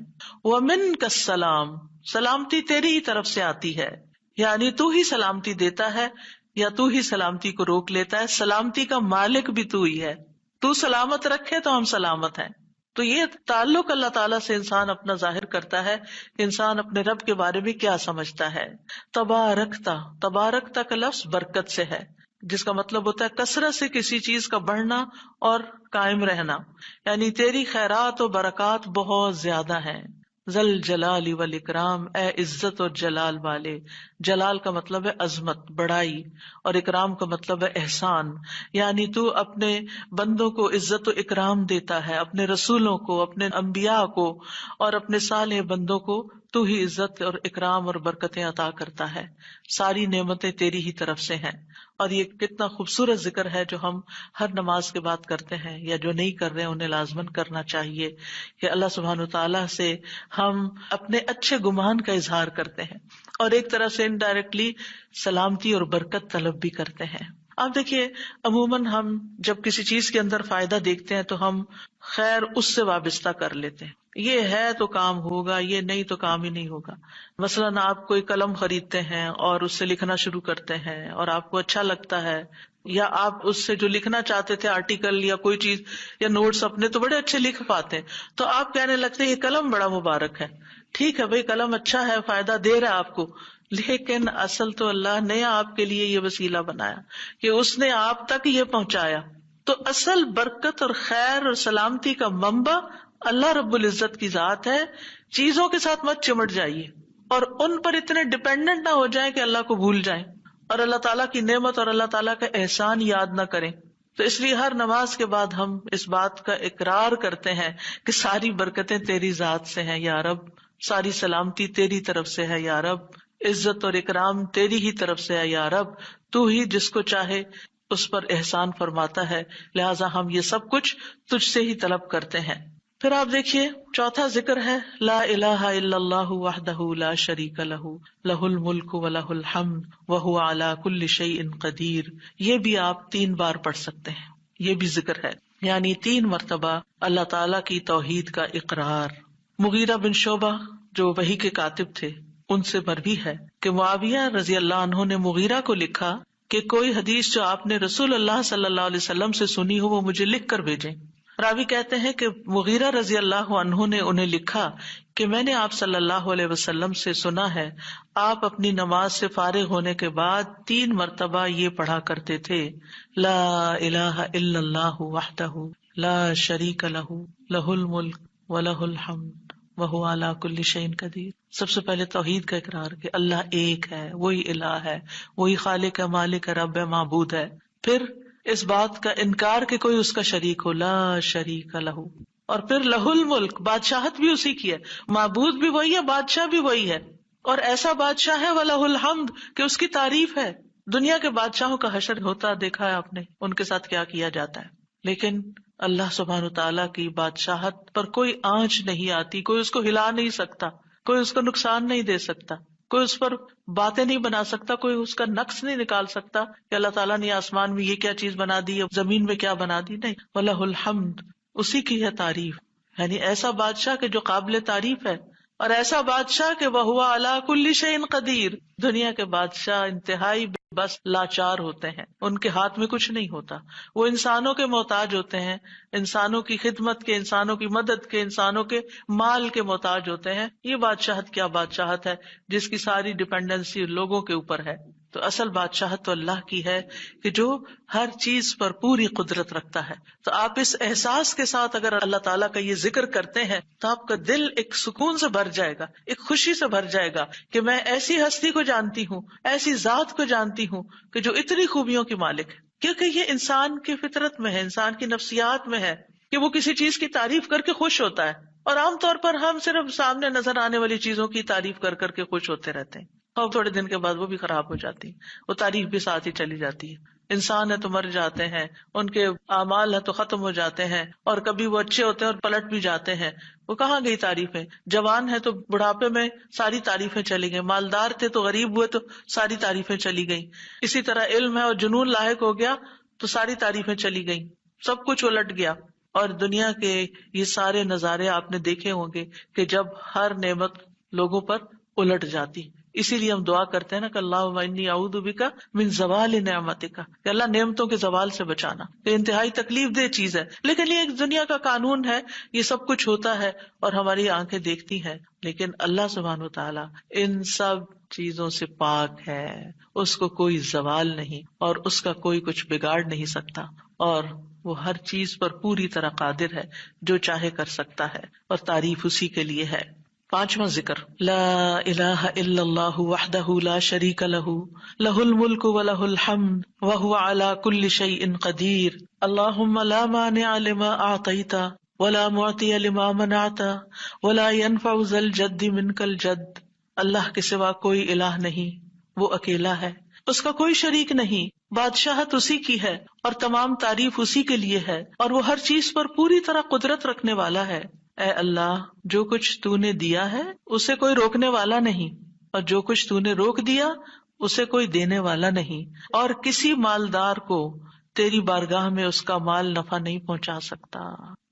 ومنک السلام، سلامتی تیری ہی طرف سے آتی ہے، یعنی تو ہی سلامتی دیتا ہے یا تو ہی سلامتی کو روک لیتا ہے. سلامتی کا مالک بھی تو ہی ہے، تو سلامت رکھے تو ہم سلامت ہیں. تو یہ تعلق اللہ تعالیٰ سے انسان اپنا ظاہر کرتا ہے کہ انسان اپنے رب کے بارے میں کیا سمجھتا ہے. تبارکتا، تبارکتا کا لفظ برکت سے ہے جس کا مطلب ہوتا ہے کثرت سے کسی چیز کا بڑھنا اور قائم رہنا، یعنی تیری خیرات و برکات بہت زیادہ ہیں. ذل جلال والاکرام، اے عزت اور جلال والے. جلال کا مطلب ہے عظمت، بڑائی، اور اکرام کا مطلب ہے احسان. یعنی تو اپنے بندوں کو عزت و اکرام دیتا ہے، اپنے رسولوں کو، اپنے انبیاء کو اور اپنے صالح بندوں کو تو ہی عزت اور اکرام اور برکتیں عطا کرتا ہے، ساری نعمتیں تیری ہی طرف سے ہیں. اور یہ کتنا خوبصورت ذکر ہے جو ہم ہر نماز کے بعد کرتے ہیں، یا جو نہیں کر رہے انہیں لازماً کرنا چاہیے، کہ اللہ سبحانہ وتعالیٰ سے ہم اپنے اچھے گمان کا اظہار کرتے ہیں اور ایک طرح سے انڈائریکٹلی سلامتی اور برکت طلب بھی کرتے ہیں. آپ دیکھیے عموماً ہم جب کسی چیز کے اندر فائدہ دیکھتے ہیں تو ہم خیر اس سے وابستہ کر لیتے ہیں، یہ ہے تو کام ہوگا، یہ نہیں تو کام ہی نہیں ہوگا. مثلاً آپ کوئی قلم خریدتے ہیں اور اس سے لکھنا شروع کرتے ہیں اور آپ کو اچھا لگتا ہے، یا آپ اس سے جو لکھنا چاہتے تھے آرٹیکل یا کوئی چیز یا نوٹس اپنے تو بڑے اچھے لکھ پاتے ہیں، تو آپ کہنے لگتے ہیں یہ قلم بڑا مبارک ہے. ٹھیک ہے بھائی، قلم اچھا ہے، فائدہ دے رہا ہے آپ کو، لیکن اصل تو اللہ نے آپ کے لیے یہ وسیلہ بنایا کہ اس نے آپ تک یہ پہنچایا. تو اصل برکت اور خیر اور سلامتی کا منبع اللہ رب العزت کی ذات ہے. چیزوں کے ساتھ مت چمٹ جائیے اور ان پر اتنے ڈپینڈنٹ نہ ہو جائیں کہ اللہ کو بھول جائیں اور اللہ تعالیٰ کی نعمت اور اللہ تعالیٰ کا احسان یاد نہ کریں. تو اس لیے ہر نماز کے بعد ہم اس بات کا اقرار کرتے ہیں کہ ساری برکتیں تیری ذات سے ہیں یا رب، ساری سلامتی تیری طرف سے ہے یا رب، عزت اور اکرام تیری ہی طرف سے ہے یا رب، تو ہی جس کو چاہے اس پر احسان فرماتا ہے، لہٰذا ہم یہ سب کچھ تجھ سے ہی طلب کرتے ہیں. پھر آپ دیکھیے چوتھا ذکر ہے لا الہ الا اللہ وحدہ لا شریک لہ لہ الملک ولہ الحمد وہو علی کل شیء قدیر. یہ بھی آپ 3 بار پڑھ سکتے ہیں، یہ بھی ذکر ہے، یعنی 3 مرتبہ اللہ تعالی کی توحید کا اقرار. مغیرہ بن شعبہ جو وحی کے کاتب تھے ان سے مروی ہے کہ معاویہ رضی اللہ عنہ نے مغیرہ کو لکھا کہ کوئی حدیث جو آپ نے رسول اللہ صلی اللہ علیہ وسلم سے سنی ہو وہ مجھے لکھ کر بھیجیں. راوی کہتے ہیں کہ مغیرہ رضی اللہ عنہ نے انہیں لکھا کہ میں نے آپ صلی اللہ علیہ وسلم سے سنا ہے آپ اپنی نماز سے فارغ ہونے کے بعد 3 مرتبہ یہ پڑھا کرتے تھے لا الہ الا اللہ وحدہ لا شریک لہ لہ الملک ولہ الحمد وہو علی کل شیء قدیر. سب سے پہلے توحید کا اقرار کہ اللہ ایک ہے، وہی الہ ہے، وہی خالق ہے، مالک ہے، رب ہے، معبود ہے. پھر اس بات کا انکار کہ کوئی اس کا شریک ہو، لا شریک لہ. اور پھر لہ الملک، بادشاہت بھی اسی کی ہے، معبود بھی وہی ہے، بادشاہ بھی وہی ہے، اور ایسا بادشاہ ہے ولہ الحمد کہ اس کی تعریف ہے. دنیا کے بادشاہوں کا حشر ہوتا دیکھا ہے آپ نے، ان کے ساتھ کیا کیا جاتا ہے، لیکن اللہ سبحانہ وتعالیٰ کی بادشاہت پر کوئی آنچ نہیں آتی، کوئی اس کو ہلا نہیں سکتا، کوئی اس کو نقصان نہیں دے سکتا، کوئی اس پر باتیں نہیں بنا سکتا، کوئی اس کا نقص نہیں نکال سکتا کہ اللہ تعالیٰ نے آسمان میں یہ کیا چیز بنا دی، زمین میں کیا بنا دی. نہیں، وَلَهُ الْحَمْدُ، اسی کی ہے تعریف. یعنی ایسا بادشاہ کہ جو قابل تعریف ہے، اور ایسا بادشاہ کہ وَهُوَ عَلَى كُلِّ شَيْءٍ قَدِيرٌ. دنیا کے بادشاہ انتہائی بس لاچار ہوتے ہیں، ان کے ہاتھ میں کچھ نہیں ہوتا، وہ انسانوں کے محتاج ہوتے ہیں، انسانوں کی خدمت کے، انسانوں کی مدد کے، انسانوں کے مال کے محتاج ہوتے ہیں. یہ بادشاہت کیا بادشاہت ہے جس کی ساری ڈیپینڈنسی لوگوں کے اوپر ہے. تو اصل بادشاہت تو اللہ کی ہے کہ جو ہر چیز پر پوری قدرت رکھتا ہے. تو آپ اس احساس کے ساتھ اگر اللہ تعالیٰ کا یہ ذکر کرتے ہیں تو آپ کا دل ایک سکون سے بھر جائے گا، ایک خوشی سے بھر جائے گا کہ میں ایسی ہستی کو جانتی ہوں، ایسی ذات کو جانتی ہوں کہ جو اتنی خوبیوں کی مالک ہے. کیونکہ یہ انسان کی فطرت میں ہے، انسان کی نفسیات میں ہے کہ وہ کسی چیز کی تعریف کر کے خوش ہوتا ہے، اور عام طور پر ہم صرف سامنے نظر آنے والی چیزوں کی تعریف کر کر کے خوش ہوتے رہتے ہیں، اور تھوڑے دن کے بعد وہ بھی خراب ہو جاتی ہے، وہ تعریف بھی ساتھ ہی چلی جاتی ہے. انسان ہے تو مر جاتے ہیں، ان کے اعمال ہے تو ختم ہو جاتے ہیں، اور کبھی وہ اچھے ہوتے ہیں اور پلٹ بھی جاتے ہیں. وہ کہاں گئی تعریفیں؟ جوان ہے تو بڑھاپے میں ساری تعریفیں چلی گئی، مالدار تھے تو غریب ہوئے تو ساری تعریفیں چلی گئیں. اسی طرح علم ہے اور جنون لاحق ہو گیا تو ساری تعریفیں چلی گئیں، سب کچھ الٹ گیا. اور دنیا کے یہ سارے نظارے آپ نے دیکھے ہوں گے کہ جب ہر نعمت لوگوں پر الٹ جاتی. اسی لیے ہم دعا کرتے ہیں نا کہ اللہم انی اعوذ بک من زوال نعمتک، کہ اللہ نعمتوں کے زوال سے بچانا. یہ انتہائی تکلیف دہ چیز ہے، لیکن یہ ایک دنیا کا قانون ہے، یہ سب کچھ ہوتا ہے اور ہماری آنکھیں دیکھتی ہیں. لیکن اللہ سبحانہ و تعالیٰ ان سب چیزوں سے پاک ہے، اس کو کوئی زوال نہیں اور اس کا کوئی کچھ بگاڑ نہیں سکتا، اور وہ ہر چیز پر پوری طرح قادر ہے، جو چاہے کر سکتا ہے، اور تعریف اسی کے لیے ہے. 5واں ذکر لا الہ الا اللہ وحدہ لا شریک لہ لہ الملک ولہ الحمد وہو علی کل شیء قدیر. اللہم لا مانع لما اعطیت ولا معطی لما منعت ولا ينفع ذا الجد منك الجد. اللہ کے سوا کوئی الہ نہیں، وہ اکیلا ہے، اس کا کوئی شریک نہیں، بادشاہت اسی کی ہے اور تمام تعریف اسی کے لیے ہے، اور وہ ہر چیز پر پوری طرح قدرت رکھنے والا ہے. اے اللہ، جو کچھ تو نے دیا ہے اسے کوئی روکنے والا نہیں، اور جو کچھ تو نے روک دیا اسے کوئی دینے والا نہیں، اور کسی مالدار کو تیری بارگاہ میں اس کا مال نفع نہیں پہنچا سکتا.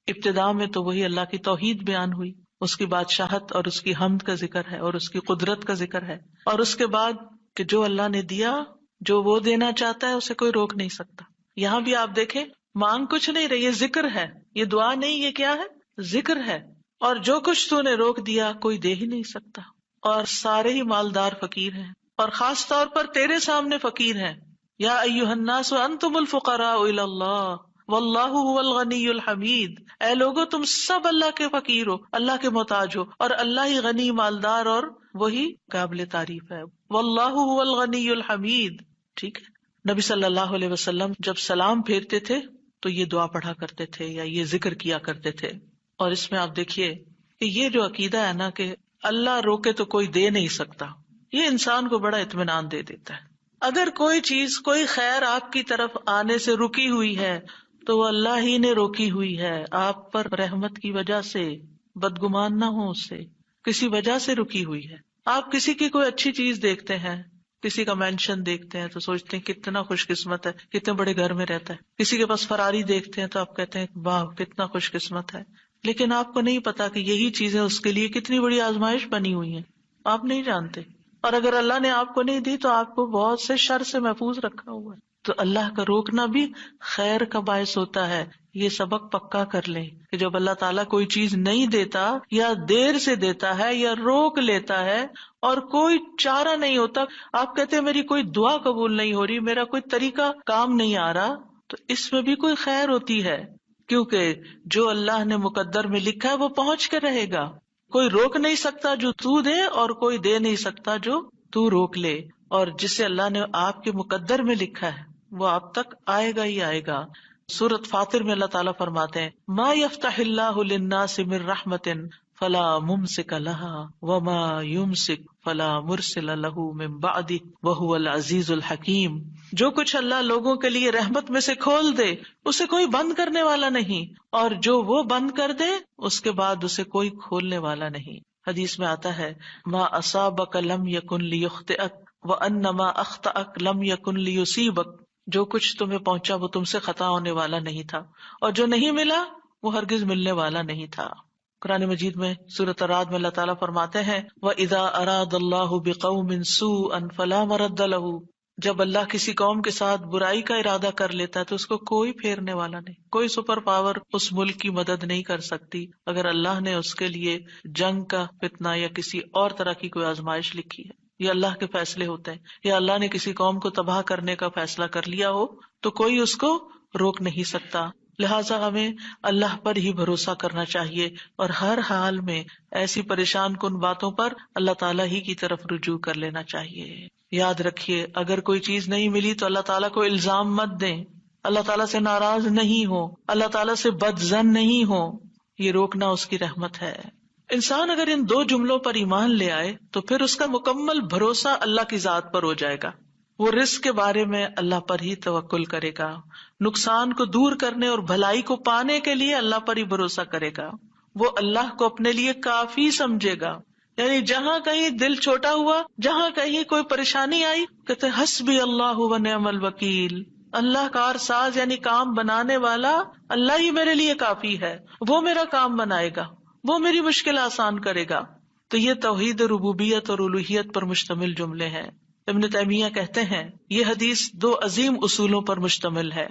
ابتدا میں تو وہی اللہ کی توحید بیان ہوئی، اس کی بادشاہت اور اس کی حمد کا ذکر ہے اور اس کی قدرت کا ذکر ہے، اور اس کے بعد کہ جو اللہ نے دیا، جو وہ دینا چاہتا ہے اسے کوئی روک نہیں سکتا. یہاں بھی آپ دیکھیں، مانگ کچھ نہیں رہی، یہ ذکر ہے، یہ دعا نہیں، یہ کیا ہے؟ ذکر ہے. اور جو کچھ تو نے روک دیا کوئی دے ہی نہیں سکتا، اور سارے ہی مالدار فقیر ہیں، اور خاص طور پر تیرے سامنے فقیر ہیں. یا ایھا الناس انتم الفقراء الی اللہ واللہ هو الغنی الحمید. اے لوگو، تم سب اللہ کے فقیر ہو، اللہ کے محتاج ہو، اور اللہ ہی غنی، مالدار اور وہی قابل تعریف ہے. واللہ هو الغنی الحمید. ٹھیک ہے. نبی صلی اللہ علیہ وسلم جب سلام پھیرتے تھے تو یہ دعا پڑھا کرتے تھے یا یہ ذکر کیا کرتے تھے. اور اس میں آپ دیکھیے کہ یہ جو عقیدہ ہے نا کہ اللہ روکے تو کوئی دے نہیں سکتا، یہ انسان کو بڑا اطمینان دے دیتا ہے. اگر کوئی چیز، کوئی خیر آپ کی طرف آنے سے رکی ہوئی ہے تو وہ اللہ ہی نے روکی ہوئی ہے، آپ پر رحمت کی وجہ سے. بدگمان نہ ہو اس سے، کسی وجہ سے رکی ہوئی ہے. آپ کسی کی کوئی اچھی چیز دیکھتے ہیں، کسی کا مینشن دیکھتے ہیں تو سوچتے ہیں کتنا خوش قسمت ہے، کتنے بڑے گھر میں رہتا ہے. کسی کے پاس فراری دیکھتے ہیں تو آپ کہتے ہیں واہ کتنا خوش قسمت ہے. لیکن آپ کو نہیں پتا کہ یہی چیزیں اس کے لیے کتنی بڑی آزمائش بنی ہوئی ہیں، آپ نہیں جانتے. اور اگر اللہ نے آپ کو نہیں دی تو آپ کو بہت سے شر سے محفوظ رکھا ہوا ہے. تو اللہ کا روکنا بھی خیر کا باعث ہوتا ہے. یہ سبق پکا کر لیں کہ جب اللہ تعالیٰ کوئی چیز نہیں دیتا یا دیر سے دیتا ہے یا روک لیتا ہے اور کوئی چارہ نہیں ہوتا، آپ کہتے ہیں میری کوئی دعا قبول نہیں ہو رہی، میرا کوئی طریقہ کام نہیں آ رہا، تو اس میں بھی کوئی خیر ہوتی ہے، کیونکہ جو اللہ نے مقدر میں لکھا ہے وہ پہنچ کے رہے گا. کوئی روک نہیں سکتا جو تو دے، اور کوئی دے نہیں سکتا جو تو روک لے. اور جسے اللہ نے آپ کے مقدر میں لکھا ہے وہ آپ تک آئے گا ہی آئے گا. سورۃ فاطر میں اللہ تعالیٰ فرماتے ہیں ما یفتح اللہ للناس من رحمت فلا ممسک لها وما یمسک فلا مرسل له من بعدہ وہو العزیز الحکیم. جو کچھ اللہ لوگوں کے لیے رحمت میں سے کھول دے اسے کوئی بند کرنے والا نہیں، اور جو وہ بند کر دے اس کے بعد اسے کوئی کھولنے والا نہیں. حدیث میں آتا ہے ما اصابک لم یکن لیخطئک وانما اخطأک لم یکن لیصیبک. جو کچھ تمہیں پہنچا وہ تم سے خطا ہونے والا نہیں تھا، اور جو نہیں ملا وہ ہرگز ملنے والا نہیں تھا. قرآن مجید میں سورۃ الرعد میں اللہ تعالیٰ فرماتے ہیں وَإِذَا أَرَادَ اللَّهُ بِقَوْمٍ سُوءًا فَلَا مَرَدَّ لَهُ. جب اللہ کسی قوم کے ساتھ برائی کا ارادہ کر لیتا ہے تو اس کو کوئی پھیرنے والا نہیں، کوئی سپر پاور اس ملک کی مدد نہیں کر سکتی اگر اللہ نے اس کے لیے جنگ کا فتنہ یا کسی اور طرح کی کوئی آزمائش لکھی ہے. یہ اللہ کے فیصلے ہوتے ہیں. یا اللہ نے کسی قوم کو تباہ کرنے کا فیصلہ کر لیا ہو تو کوئی اس کو روک نہیں سکتا. لہٰذا ہمیں اللہ پر ہی بھروسہ کرنا چاہیے اور ہر حال میں ایسی پریشان کن باتوں پر اللہ تعالیٰ ہی کی طرف رجوع کر لینا چاہیے. یاد رکھیے اگر کوئی چیز نہیں ملی تو اللہ تعالیٰ کو الزام مت دیں، اللہ تعالیٰ سے ناراض نہیں ہو، اللہ تعالیٰ سے بدظن نہیں ہو. یہ روکنا اس کی رحمت ہے. انسان اگر ان دو جملوں پر ایمان لے آئے تو پھر اس کا مکمل بھروسہ اللہ کی ذات پر ہو جائے گا. وہ رزق کے بارے میں اللہ پر ہی توکل کرے گا، نقصان کو دور کرنے اور بھلائی کو پانے کے لیے اللہ پر ہی بھروسہ کرے گا. وہ اللہ کو اپنے لیے کافی سمجھے گا. یعنی جہاں کہیں دل چھوٹا ہوا، جہاں کہیں کوئی پریشانی آئی، کہتے حسبی اللہ و نعم الوکیل. اللہ کار ساز یعنی کام بنانے والا اللہ ہی میرے لیے کافی ہے، وہ میرا کام بنائے گا، وہ میری مشکل آسان کرے گا. تو یہ توحید ربوبیت اور الوہیت پر مشتمل جملے ہیں. ابن تیمیہ کہتے ہیں یہ حدیث دو عظیم اصولوں پر مشتمل ہے.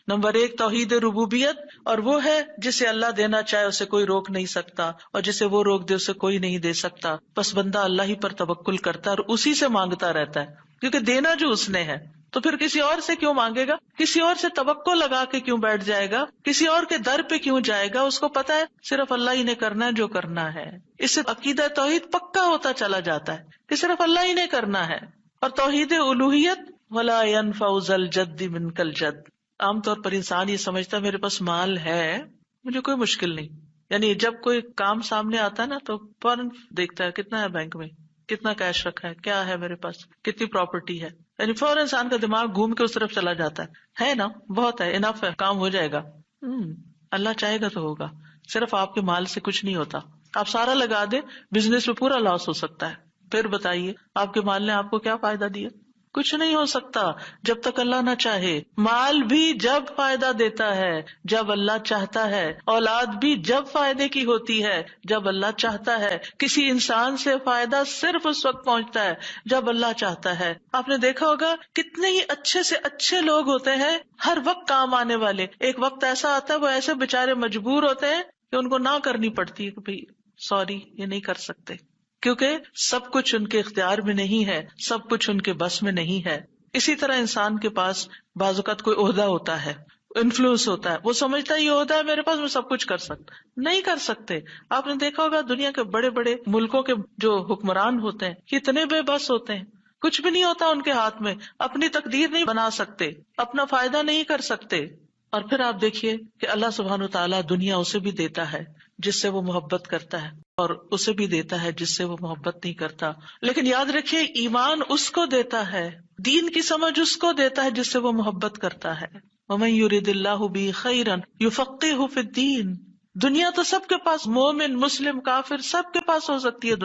نمبر 1 توحید ربوبیت، اور وہ ہے جسے اللہ دینا چاہے اسے کوئی روک نہیں سکتا، اور جسے وہ روک دے اسے کوئی نہیں دے سکتا. بس بندہ اللہ ہی پر توکل کرتا ہے اور اسی سے مانگتا رہتا ہے، کیونکہ دینا جو اس نے ہے تو پھر کسی اور سے کیوں مانگے گا، کسی اور سے توقع لگا کے کیوں بیٹھ جائے گا، کسی اور کے در پہ کیوں جائے گا. اس کو پتا ہے صرف اللہ ہی نے کرنا ہے جو کرنا ہے. اس سے عقیدہ توحید پکا ہوتا چلا جاتا ہے کہ صرف اللہ ہی نے کرنا ہے. اور توحید الوہیت ولا ينفع ذا الجد منك الجد. عام طور پر انسان یہ سمجھتا ہے میرے پاس مال ہے، مجھے کوئی مشکل نہیں، یعنی جب کوئی کام سامنے آتا ہے نا تو فوراً دیکھتا ہے کتنا ہے بینک میں، کتنا کیش رکھا ہے، کیا ہے میرے پاس، کتنی پراپرٹی ہے، یعنی فوراً انسان کا دماغ گھوم کے اس طرف چلا جاتا ہے نا، بہت ہے، انف ہے، کام ہو جائے گا۔ اللہ چاہے گا تو ہوگا، صرف آپ کے مال سے کچھ نہیں ہوتا۔ آپ سارا لگا دیں، بزنس میں پورا لاس ہو سکتا ہے، پھر بتائیے آپ کے مال نے آپ کو کیا فائدہ دیا؟ کچھ نہیں ہو سکتا جب تک اللہ نہ چاہے۔ مال بھی جب فائدہ دیتا ہے جب اللہ چاہتا ہے، اولاد بھی جب فائدے کی ہوتی ہے جب اللہ چاہتا ہے، کسی انسان سے فائدہ صرف اس وقت پہنچتا ہے جب اللہ چاہتا ہے۔ آپ نے دیکھا ہوگا کتنے ہی اچھے سے اچھے لوگ ہوتے ہیں ہر وقت کام آنے والے، ایک وقت ایسا آتا ہے وہ ایسے بےچارے مجبور ہوتے ہیں کہ ان کو نہ کرنی پڑتی ہے کہ بھائی سوری یہ نہیں کر سکتے، کیونکہ سب کچھ ان کے اختیار میں نہیں ہے، سب کچھ ان کے بس میں نہیں ہے۔ اسی طرح انسان کے پاس بعض اوقات کوئی عہدہ ہوتا ہے، انفلوئنس ہوتا ہے، وہ سمجھتا ہے یہ عہدہ ہے میرے پاس، میں سب کچھ کر سکتا، نہیں کر سکتے۔ آپ نے دیکھا ہوگا دنیا کے بڑے بڑے ملکوں کے جو حکمران ہوتے ہیں کتنے بے بس ہوتے ہیں، کچھ بھی نہیں ہوتا ان کے ہاتھ میں، اپنی تقدیر نہیں بنا سکتے، اپنا فائدہ نہیں کر سکتے۔ اور پھر آپ دیکھیے کہ اللہ سبحانہ وتعالیٰ دنیا اسے بھی دیتا ہے جس سے وہ محبت کرتا ہے، اور اسے بھی دیتا ہے جس سے وہ محبت نہیں کرتا۔ لیکن یاد رکھیے ایمان اس کو دیتا ہے، دین کی سمجھ اس کو دیتا ہے جس سے وہ محبت کرتا ہے۔ وَمَن يُرِدِ اللَّهُ بِهِ خَيْرًا يُفَقِّهُ فِي الدِّينِ۔ دنیا تو سب کے پاس، مومن مسلم کافر سب کے پاس ہو سکتی ہے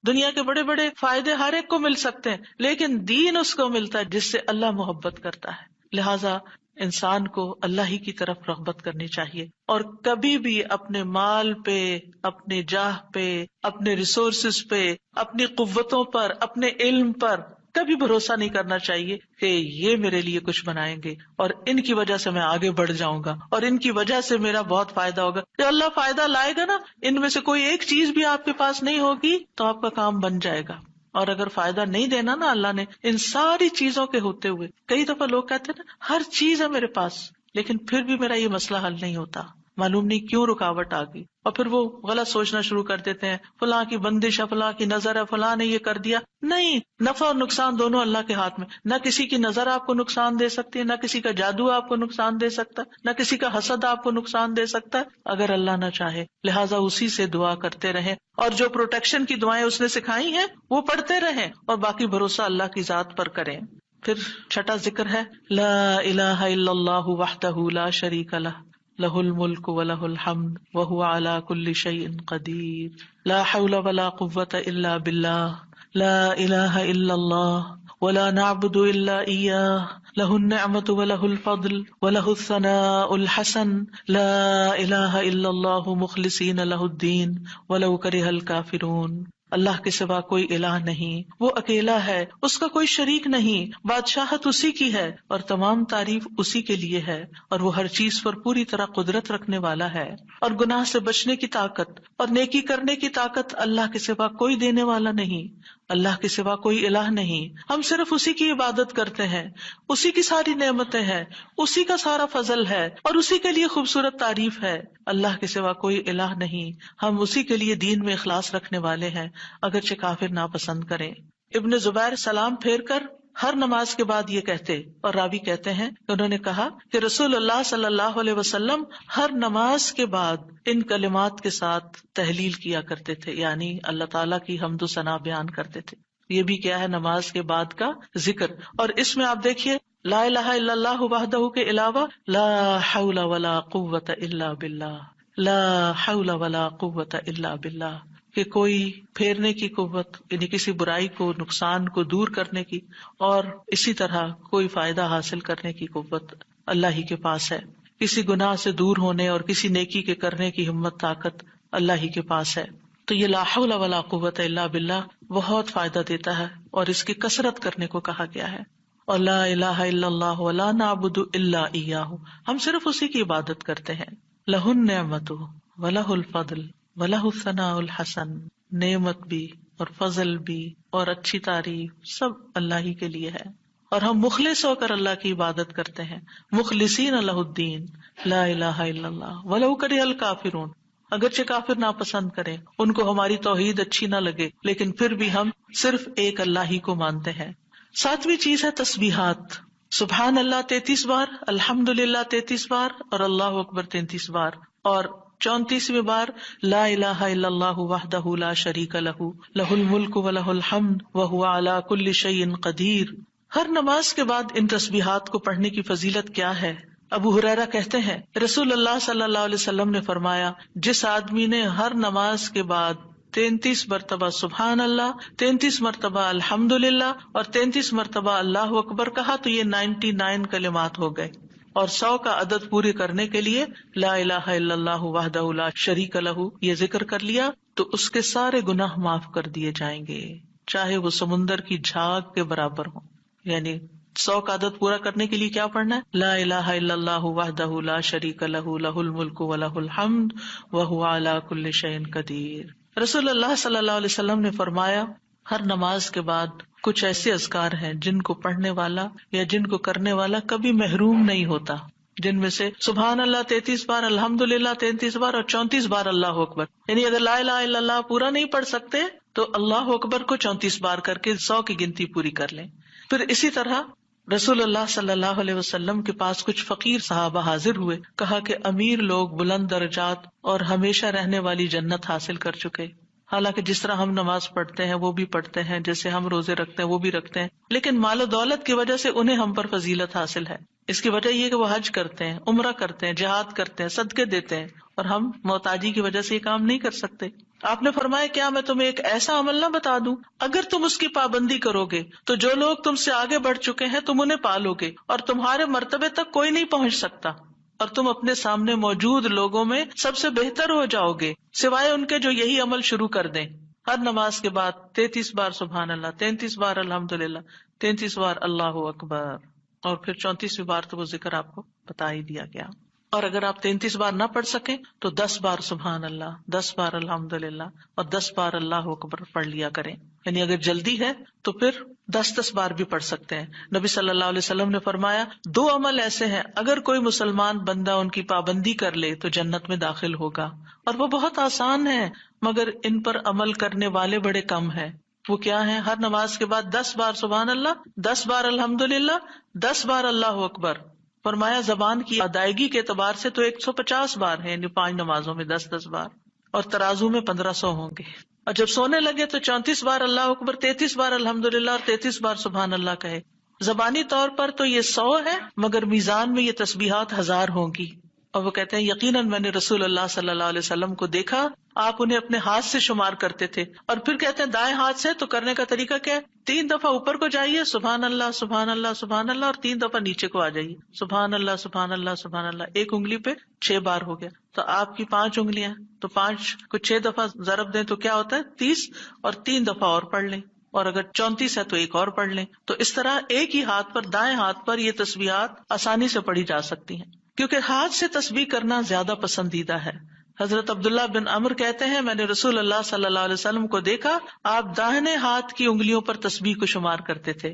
دنیا کے بڑے بڑے فائدے ہر ایک کو مل سکتے ہیں، لیکن دین اس کو ملتا ہے جس سے اللہ محبت کرتا ہے۔ لہذا انسان کو اللہ ہی کی طرف رغبت کرنی چاہیے، اور کبھی بھی اپنے مال پہ، اپنے جاہ پہ، اپنے ریسورسز پہ، اپنی قوتوں پر، اپنے علم پر کبھی بھروسہ نہیں کرنا چاہیے کہ یہ میرے لیے کچھ بنائیں گے اور ان کی وجہ سے میں آگے بڑھ جاؤں گا اور ان کی وجہ سے میرا بہت فائدہ ہوگا۔ کہ اللہ فائدہ لائے گا نا، ان میں سے کوئی ایک چیز بھی آپ کے پاس نہیں ہوگی تو آپ کا کام بن جائے گا۔ اور اگر فائدہ نہیں دینا نا اللہ نے ان ساری چیزوں کے ہوتے ہوئے، کئی دفعہ لوگ کہتے ہیں نا ہر چیز ہے میرے پاس لیکن پھر بھی میرا یہ مسئلہ حل نہیں ہوتا، معلوم نہیں کیوں رکاوٹ آ گئی، اور پھر وہ غلط سوچنا شروع کر دیتے ہیں، فلاں کی بندش ہے، فلاں کی نظر ہے، فلاں نے یہ کر دیا۔ نہیں، نفع اور نقصان دونوں اللہ کے ہاتھ میں، نہ کسی کی نظر آپ کو نقصان دے سکتی ہے، نہ کسی کا جادو آپ کو نقصان دے سکتا ہے، نہ کسی کا حسد آپ کو نقصان دے سکتا ہے اگر اللہ نہ چاہے۔ لہٰذا اسی سے دعا کرتے رہیں، اور جو پروٹیکشن کی دعائیں اس نے سکھائی ہیں وہ پڑھتے رہیں، اور باقی بھروسہ اللہ کی ذات پر کریں۔ پھر چھٹا ذکر ہے لا الہ الا اللہ وحدہ لا شریک لہ، لہ الملک ولہ الحمد وہو علی کل شیء قدیر، لا حول ولا قوۃ الا باللہ، لا الہ الا اللہ ولا نعبد الا ایاہ، لہ النعمۃ ولہ الفضل ولہ الثناء الحسن، لا الہ الا اللہ مخلصین لہ الدین ولو کرہ الکافرون۔ اللہ کے سوا کوئی الہ نہیں، وہ اکیلا ہے، اس کا کوئی شریک نہیں، بادشاہت اسی کی ہے اور تمام تعریف اسی کے لیے ہے، اور وہ ہر چیز پر پوری طرح قدرت رکھنے والا ہے، اور گناہ سے بچنے کی طاقت اور نیکی کرنے کی طاقت اللہ کے سوا کوئی دینے والا نہیں، اللہ کے سوا کوئی الہ نہیں، ہم صرف اسی کی عبادت کرتے ہیں، اسی کی ساری نعمتیں ہیں، اسی کا سارا فضل ہے اور اسی کے لیے خوبصورت تعریف ہے۔ اللہ کے سوا کوئی الہ نہیں، ہم اسی کے لیے دین میں اخلاص رکھنے والے ہیں اگرچہ کافر ناپسند کریں۔ ابن زبیر سلام پھیر کر ہر نماز کے بعد یہ کہتے، اور راوی کہتے ہیں کہ انہوں نے کہا کہ رسول اللہ صلی اللہ علیہ وسلم ہر نماز کے بعد ان کلمات کے ساتھ تحلیل کیا کرتے تھے، یعنی اللہ تعالیٰ کی حمد و ثنا بیان کرتے تھے۔ یہ بھی کیا ہے نماز کے بعد کا ذکر، اور اس میں آپ دیکھیے لا الہ الا اللہ وحدہ کے علاوہ لا حول ولا قوت الا باللہ، لا حول ولا قوت الا باللہ، کہ کوئی پھیرنے کی قوت یعنی کسی برائی کو، نقصان کو دور کرنے کی، اور اسی طرح کوئی فائدہ حاصل کرنے کی قوت اللہ ہی کے پاس ہے، کسی گناہ سے دور ہونے اور کسی نیکی کے کرنے کی ہمت طاقت اللہ ہی کے پاس ہے۔ تو یہ لا حول ولا قوت الا باللہ بہت فائدہ دیتا ہے اور اس کی کثرت کرنے کو کہا گیا ہے۔ اور لا الہ الا اللہ ولا نعبد الا ایاہ، ہم صرف اسی کی عبادت کرتے ہیں۔ لہ النعمت ولہ الفضل ولہ الثناء الحسن، نعمت بھی اور فضل بھی اور اچھی تعریف سب اللہ ہی کے لیے ہے، اور ہم مخلص ہو کر اللہ کی عبادت کرتے ہیں، مخلصین لہ الدین، لا الہ الا اللہ ولو کرہ الکافرون، اگرچہ کافر ناپسند کریں، ان کو ہماری توحید اچھی نہ لگے، لیکن پھر بھی ہم صرف ایک اللہ ہی کو مانتے ہیں۔ ساتویں چیز ہے تسبیحات، سبحان اللہ 33 بار، الحمدللہ 33 بار اور اللہ اکبر 33 بار، اور 34ویں بار لا الہ الا اللہ وحدہ لا شریک لہ لہ الملک ولہ الحمد وہو علی کل شیء قدیر۔ ہر نماز کے بعد ان تسبیحات کو پڑھنے کی فضیلت کیا ہے؟ ابو ہریرہ کہتے ہیں رسول اللہ صلی اللہ علیہ وسلم نے فرمایا، جس آدمی نے ہر نماز کے بعد 33 مرتبہ سبحان اللہ، 33 مرتبہ الحمدللہ اور 33 مرتبہ اللہ اکبر کہا تو یہ 99 کلمات ہو گئے، اور 100 کا عدد پورے کرنے کے لیے لا الہ الا اللہ وحدہ لا شریک لہ یہ ذکر کر لیا تو اس کے سارے گناہ معاف کر دیے جائیں گے، چاہے وہ سمندر کی جھاگ کے برابر ہوں۔ یعنی 100 کا عدد پورا کرنے کے لیے کیا پڑھنا ہے؟ لا الہ الا اللہ وحدہ لا شریک لہ لہ الملک ولہ الحمد وہو علی کل شیء قدیر۔ رسول اللہ صلی اللہ علیہ وسلم نے فرمایا ہر نماز کے بعد کچھ ایسے اذکار ہیں جن کو پڑھنے والا یا جن کو کرنے والا کبھی محروم نہیں ہوتا، جن میں سے سبحان اللہ 33 بار، الحمدللہ 33 بار اور 34 بار اللہ اکبر۔ یعنی اگر لا الہ الا اللہ پورا نہیں پڑھ سکتے تو اللہ اکبر کو 34 بار کر کے 100 کی گنتی پوری کر لیں۔ پھر اسی طرح رسول اللہ صلی اللہ علیہ وسلم کے پاس کچھ فقیر صحابہ حاضر ہوئے، کہا کہ امیر لوگ بلند درجات اور ہمیشہ رہنے والی جنت حاصل کر چکے، حالانکہ جس طرح ہم نماز پڑھتے ہیں وہ بھی پڑھتے ہیں، جیسے ہم روزے رکھتے ہیں وہ بھی رکھتے ہیں، لیکن مال و دولت کی وجہ سے انہیں ہم پر فضیلت حاصل ہے۔ اس کی وجہ یہ کہ وہ حج کرتے ہیں، عمرہ کرتے ہیں، جہاد کرتے ہیں، صدقے دیتے ہیں، اور ہم محتاجی کی وجہ سے یہ کام نہیں کر سکتے۔ آپ نے فرمایا کیا میں تمہیں ایک ایسا عمل نہ بتا دوں اگر تم اس کی پابندی کرو گے تو جو لوگ تم سے آگے بڑھ چکے ہیں تم انہیں پالو گے اور تمہارے مرتبے تک کوئی نہیں پہنچ سکتا، اور تم اپنے سامنے موجود لوگوں میں سب سے بہتر ہو جاؤ گے سوائے ان کے جو یہی عمل شروع کر دیں۔ ہر نماز کے بعد 33 بار سبحان اللہ، 33 بار الحمدللہ، 33 بار اللہ اکبر، اور پھر 34ویں بار تو وہ ذکر آپ کو بتا ہی دیا گیا۔ اور اگر آپ 33 بار نہ پڑھ سکیں تو 10 بار سبحان اللہ، 10 بار الحمدللہ اور 10 بار اللہ اکبر پڑھ لیا کریں۔ یعنی اگر جلدی ہے تو پھر 10 بار بھی پڑھ سکتے ہیں۔ نبی صلی اللہ علیہ وسلم نے فرمایا 2 عمل ایسے ہیں اگر کوئی مسلمان بندہ ان کی پابندی کر لے تو جنت میں داخل ہوگا، اور وہ بہت آسان ہے مگر ان پر عمل کرنے والے بڑے کم ہیں۔ وہ کیا ہیں؟ ہر نماز کے بعد 10 بار سبحان اللہ، 10 بار الحمدللہ، 10 بار اللہ اکبر۔ فرمایا زبان کی ادائیگی کے اعتبار سے تو 150 بار ہے، یعنی 5 نمازوں میں 10 بار، اور ترازو میں 1500 ہوں گے۔ اور جب سونے لگے تو 34 بار اللہ اکبر، 33 بار الحمدللہ اور 33 بار سبحان اللہ کہے۔ زبانی طور پر تو یہ 100 ہے مگر میزان میں یہ تسبیحات 1000 ہوں گی۔ اور وہ کہتے ہیں یقیناً میں نے رسول اللہ صلی اللہ علیہ وسلم کو دیکھا، آپ انہیں اپنے ہاتھ سے شمار کرتے تھے، اور پھر کہتے ہیں دائیں ہاتھ سے، تو کرنے کا طریقہ کیا ہے؟ 3 دفعہ اوپر کو جائیے سبحان اللہ سبحان اللہ سبحان اللہ، اور 3 دفعہ نیچے کو آ جائیے سبحان اللہ سبحان اللہ سبحان اللہ۔ ایک انگلی پہ 6 بار ہو گیا، تو آپ کی 5 انگلیاں، تو 5 کو 6 دفعہ ضرب دیں تو کیا ہوتا ہے؟ 30، اور 3 دفعہ اور پڑھ لیں، اور اگر 34 ہے تو ایک اور پڑھ لیں۔ تو اس طرح ایک ہی ہاتھ پر، دائیں ہاتھ پر یہ تسبیحات آسانی سے پڑھی جا سکتی ہیں، کیونکہ ہاتھ سے تسبیح کرنا زیادہ پسندیدہ ہے۔ حضرت عبداللہ بن عمر کہتے ہیں میں نے رسول اللہ صلی اللہ علیہ وسلم کو دیکھا، آپ داہنے ہاتھ کی انگلیوں پر تسبیح کو شمار کرتے تھے،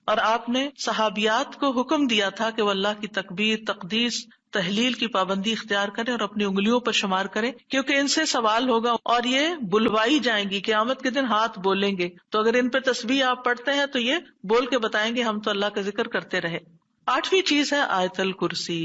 اور آپ نے صحابیات کو حکم دیا تھا کہ وہ اللہ کی تکبیر، تقدیس، تحلیل کی پابندی اختیار کریں اور اپنی انگلیوں پر شمار کریں، کیونکہ ان سے سوال ہوگا اور یہ بلوائی جائیں گی، قیامت کے دن ہاتھ بولیں گے، تو اگر ان پہ تسبیح آپ پڑھتے ہیں تو یہ بول کے بتائیں گے ہم تو اللہ کا ذکر کرتے رہے۔ 8ویں چیز ہے آیت الکرسی۔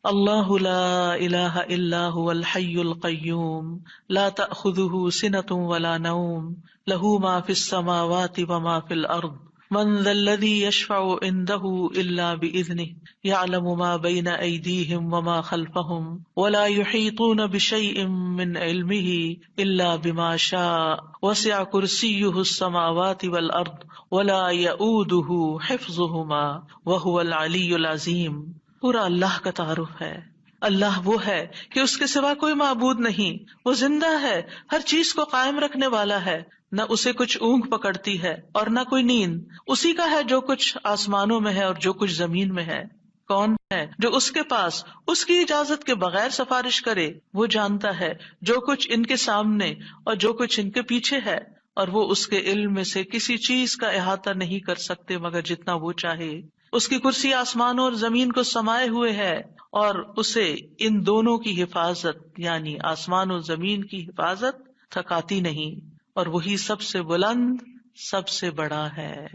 اللہ لا الہ الا هو الحی القیوم لا تأخذہ سنۃ ولا نوم لہ ما فی السماوات وما فی الارض من ذا الذی یشفع عنده الا بإذنہ یعلم ما بین ایدیہم وما خلفہم ولا یحیطون بشیء من علمہ الا بما شاء وسع کرسیہ السماوات والارض ولا یؤودہ حفظہما وہو العلی العظیم۔ پورا اللہ کا تعارف ہے۔ اللہ وہ ہے کہ اس کے سوا کوئی معبود نہیں، وہ زندہ ہے، ہر چیز کو قائم رکھنے والا ہے، نہ اسے کچھ اونگ پکڑتی ہے اور نہ کوئی نیند، اسی کا ہے جو کچھ آسمانوں میں ہے اور جو کچھ زمین میں ہے۔ کون ہے جو اس کے پاس اس کی اجازت کے بغیر سفارش کرے؟ وہ جانتا ہے جو کچھ ان کے سامنے اور جو کچھ ان کے پیچھے ہے، اور وہ اس کے علم میں سے کسی چیز کا احاطہ نہیں کر سکتے مگر جتنا وہ چاہے۔ اس کی کرسی آسمانوں اور زمین کو سمائے ہوئے ہے، اور اسے ان دونوں کی حفاظت یعنی آسمان اور زمین کی حفاظت تھکاتی نہیں، اور وہی سب سے بلند، سب سے بڑا ہے۔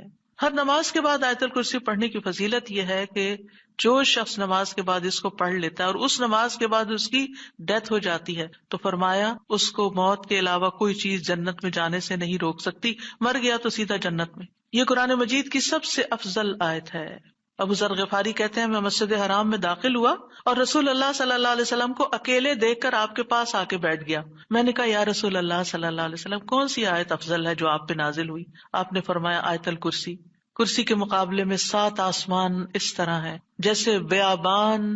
ہر نماز کے بعد آیت الکرسی پڑھنے کی فضیلت یہ ہے کہ جو شخص نماز کے بعد اس کو پڑھ لیتا ہے اور اس نماز کے بعد اس کی ڈیتھ ہو جاتی ہے تو فرمایا اس کو موت کے علاوہ کوئی چیز جنت میں جانے سے نہیں روک سکتی، مر گیا تو سیدھا جنت میں۔ یہ قرآن مجید کی سب سے افضل آیت ہے۔ ابو ذر غفاری کہتے ہیں میں مسجد حرام میں داخل ہوا اور رسول اللہ صلی اللہ علیہ وسلم کو اکیلے دیکھ کر آپ کے پاس آ کے بیٹھ گیا۔ میں نے کہا یا رسول اللہ صلی اللہ علیہ وسلم کون سی آیت افضل ہے جو آپ پہ نازل ہوئی؟ آپ نے فرمایا آیت الکرسی۔ کرسی کے مقابلے میں 7 آسمان اس طرح ہے جیسے بیابان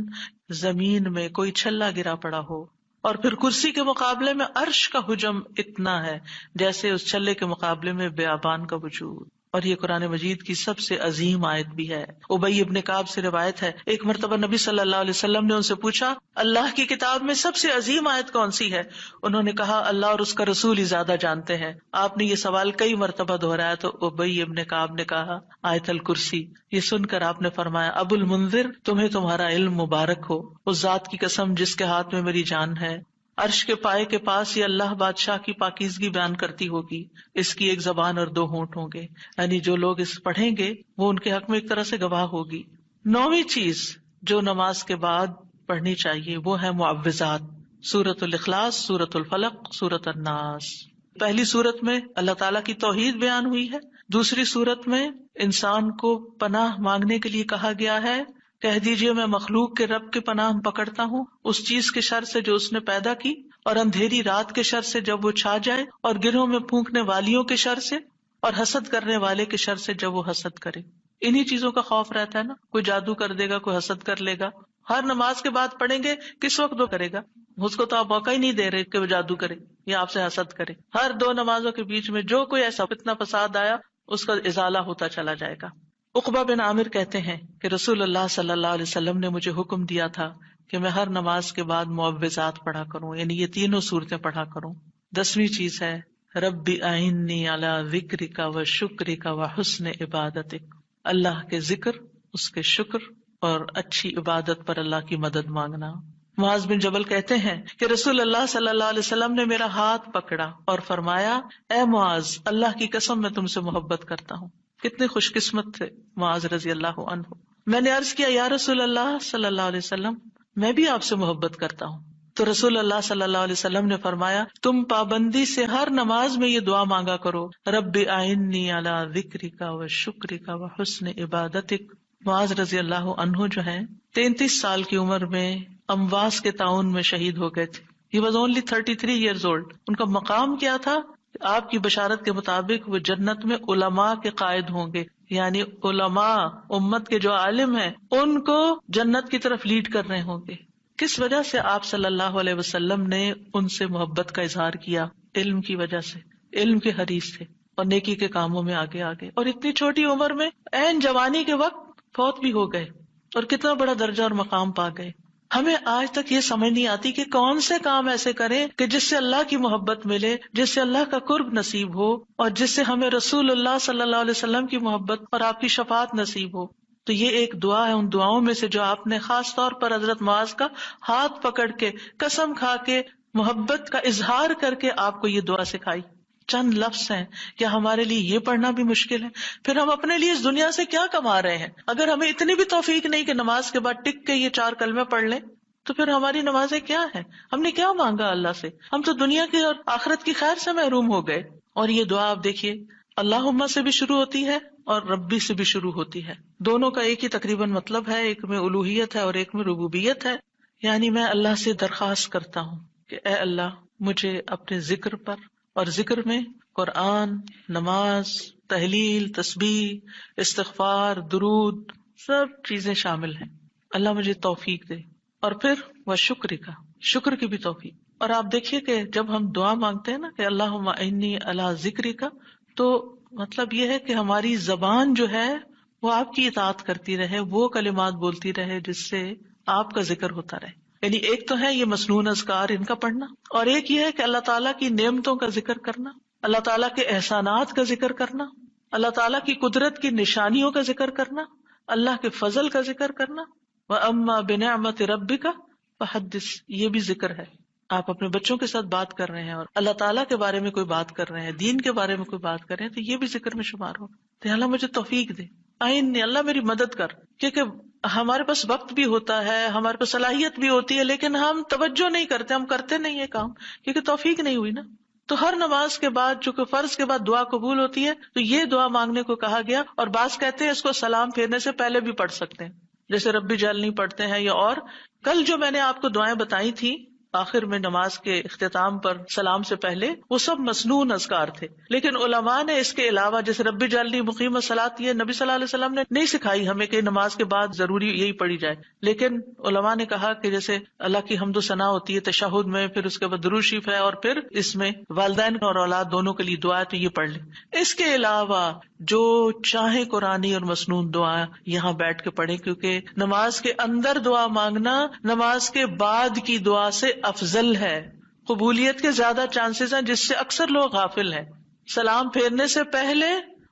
زمین میں کوئی چھلا گرا پڑا ہو، اور پھر کرسی کے مقابلے میں عرش کا حجم اتنا ہے جیسے اس چھلے کے مقابلے میں بیابان کا وجود۔ اور یہ قرآن مجید کی سب سے عظیم آیت بھی ہے۔ ابی ابن کعب سے روایت ہے ایک مرتبہ نبی صلی اللہ علیہ وسلم نے ان سے پوچھا اللہ کی کتاب میں سب سے عظیم آیت کون سی ہے؟ انہوں نے کہا اللہ اور اس کا رسول ہی زیادہ جانتے ہیں۔ آپ نے یہ سوال کئی مرتبہ دہرایا تو ابی ابن کعب نے کہا آیت الکرسی۔ یہ سن کر آپ نے فرمایا ابو المنذر تمہیں تمہارا علم مبارک ہو، اس ذات کی قسم جس کے ہاتھ میں میری جان ہے، عرش کے پائے کے پاس یہ اللہ بادشاہ کی پاکیزگی بیان کرتی ہوگی، اس کی ایک زبان اور 2 ہونٹ ہوں گے، یعنی جو لوگ اس پڑھیں گے وہ ان کے حق میں ایک طرح سے گواہ ہوگی۔ 9ویں چیز جو نماز کے بعد پڑھنی چاہیے وہ ہے معوذات، سورۃ الاخلاص، سورۃ الفلق، سورۃ الناس۔ پہلی سورت میں اللہ تعالیٰ کی توحید بیان ہوئی ہے، دوسری سورت میں انسان کو پناہ مانگنے کے لیے کہا گیا ہے، کہہ دیجئے میں مخلوق کے رب کے پناہ پکڑتا ہوں اس چیز کے شر سے جو اس نے پیدا کی، اور اندھیری رات کے شر سے جب وہ چھا جائے، اور گرہوں میں پھونکنے والیوں کے شر سے، اور حسد کرنے والے کے شر سے جب وہ حسد کرے۔ انہی چیزوں کا خوف رہتا ہے نا، کوئی جادو کر دے گا، کوئی حسد کر لے گا۔ ہر نماز کے بعد پڑھیں گے کس وقت وہ کرے گا؟ اس کو تو آپ موقع ہی نہیں دے رہے کہ وہ جادو کرے یا آپ سے حسد کرے۔ ہر 2 نمازوں کے بیچ میں جو کوئی ایسا فتنہ فساد آیا اس کا ازالہ ہوتا چلا جائے گا۔ عقبہ بن عامر کہتے ہیں کہ رسول اللہ صلی اللہ علیہ وسلم نے مجھے حکم دیا تھا کہ میں ہر نماز کے بعد معوذات پڑھا کروں، یعنی یہ تینوں صورتیں پڑھا کروں۔ 10ویں چیز ہے رب اعنی علی ذکرک و شکرک و حسن عبادتک، اللہ کے ذکر، اس کے شکر اور اچھی عبادت پر اللہ کی مدد مانگنا۔ معاذ بن جبل کہتے ہیں کہ رسول اللہ صلی اللہ علیہ وسلم نے میرا ہاتھ پکڑا اور فرمایا اے معاذ اللہ کی قسم میں تم سے محبت کرتا ہوں۔ کتنے خوش قسمت تھے معاذ رضی اللہ عنہ۔ میں نے عرض کیا یا رسول اللہ صلی اللہ علیہ وسلم میں بھی آپ سے محبت کرتا ہوں، تو رسول اللہ صلی اللہ علیہ وسلم نے فرمایا تم پابندی سے ہر نماز میں یہ دعا مانگا کرو رب اعنی علی ذکرک و شکرک و حسن عبادتک۔ معاذ رضی اللہ عنہ جو ہیں 33 سال کی عمر میں امواس کے طاعون میں شہید ہو گئے تھے۔ He was only 33 years old۔ ان کا مقام کیا تھا؟ آپ کی بشارت کے مطابق وہ جنت میں علماء کے قائد ہوں گے، یعنی علماء امت کے جو عالم ہیں ان کو جنت کی طرف لیڈ کر رہے ہوں گے۔ کس وجہ سے آپ صلی اللہ علیہ وسلم نے ان سے محبت کا اظہار کیا؟ علم کی وجہ سے، علم کے حریص تھے اور نیکی کے کاموں میں آگے آگے، اور اتنی چھوٹی عمر میں عین جوانی کے وقت فوت بھی ہو گئے، اور کتنا بڑا درجہ اور مقام پا گئے۔ ہمیں آج تک یہ سمجھ نہیں آتی کہ کون سے کام ایسے کریں کہ جس سے اللہ کی محبت ملے، جس سے اللہ کا قرب نصیب ہو، اور جس سے ہمیں رسول اللہ صلی اللہ علیہ وسلم کی محبت اور آپ کی شفاعت نصیب ہو۔ تو یہ ایک دعا ہے ان دعاؤں میں سے جو آپ نے خاص طور پر حضرت معاذ کا ہاتھ پکڑ کے قسم کھا کے محبت کا اظہار کر کے آپ کو یہ دعا سکھائی۔ چند لفظ ہیں، کیا ہمارے لیے یہ پڑھنا بھی مشکل ہے؟ پھر ہم اپنے لیے اس دنیا سے کیا کما رہے ہیں؟ اگر ہمیں اتنی بھی توفیق نہیں کہ نماز کے بعد ٹک کے یہ 4 کلمے پڑھ لیں تو پھر ہماری نمازیں کیا ہیں؟ ہم نے کیا مانگا اللہ سے؟ ہم تو دنیا کی اور آخرت کی خیر سے محروم ہو گئے۔ اور یہ دعا آپ دیکھیے اللہم سے بھی شروع ہوتی ہے اور ربی سے بھی شروع ہوتی ہے، دونوں کا ایک ہی تقریباً مطلب ہے، ایک میں الوہیت ہے اور ایک میں ربوبیت ہے۔ یعنی میں اللہ سے درخواست کرتا ہوں کہ اے اللہ مجھے اپنے ذکر پر، اور ذکر میں قرآن، نماز، تحلیل، تسبیح، استغفار، درود، سب چیزیں شامل ہیں، اللہ مجھے توفیق دے۔ اور پھر وہ شکر کی بھی توفیق۔ اور آپ دیکھیے کہ جب ہم دعا مانگتے ہیں نا کہ اللہم انی علی ذکرک، تو مطلب یہ ہے کہ ہماری زبان جو ہے وہ آپ کی اطاعت کرتی رہے، وہ کلمات بولتی رہے جس سے آپ کا ذکر ہوتا رہے۔ یعنی ایک تو ہے یہ مسنون اذکار ان کا پڑھنا، اور ایک یہ ہے کہ اللہ تعالیٰ کی نعمتوں کا ذکر کرنا، اللہ تعالیٰ کے احسانات کا ذکر کرنا، اللہ تعالیٰ کی قدرت کی نشانیوں کا ذکر کرنا، اللہ کے فضل کا ذکر کرنا۔ وَأَمَّا بِنِعْمَةِ رَبِّكَ فَحَدِّثْ، یہ بھی ذکر ہے۔ آپ اپنے بچوں کے ساتھ بات کر رہے ہیں اور اللہ تعالیٰ کے بارے میں کوئی بات کر رہے ہیں، دین کے بارے میں کوئی بات کر رہے ہیں، تو یہ بھی ذکر میں شمار ہو۔ تو اللہ مجھے توفیق دے، آئین اللہ میری مدد کر. کیونکہ ہمارے پاس وقت بھی ہوتا ہے، ہمارے پاس صلاحیت بھی ہوتی ہے، لیکن ہم توجہ نہیں کرتے، ہم کرتے نہیں ہے کام، کیونکہ توفیق نہیں ہوئی نا. تو ہر نماز کے بعد، چونکہ فرض کے بعد دعا قبول ہوتی ہے، تو یہ دعا مانگنے کو کہا گیا. اور بعض کہتے ہیں اس کو سلام پھیرنے سے پہلے بھی پڑھ سکتے ہیں، جیسے ربی جعلنی پڑھتے ہیں. یا اور کل جو میں نے آپ کو دعائیں بتائی تھی آخر میں نماز کے اختتام پر سلام سے پہلے، وہ سب مسنون اذکار تھے. لیکن علماء نے اس کے علاوہ، جیسے ربی جعلنی مقیم الصلاۃ، یہ نبی صلی اللہ علیہ وسلم نے نہیں سکھائی ہمیں کہ نماز کے بعد ضروری یہی پڑھی جائے. لیکن علماء نے کہا کہ جیسے اللہ کی حمد و ثنا ہوتی ہے تشہد میں، پھر اس کے بعد درود شریف ہے، اور پھر اس میں والدین اور اولاد دونوں کے لیے دعا ہے، تو یہ پڑھ لیں. اس کے علاوہ جو چاہے قرآنی اور مسنون دعا یہاں بیٹھ کے پڑھیں، کیونکہ نماز کے اندر دعا مانگنا نماز کے بعد کی دعا سے افضل ہے. قبولیت کے زیادہ چانسز ہیں، جس سے اکثر لوگ غافل ہیں. سلام پھیرنے سے پہلے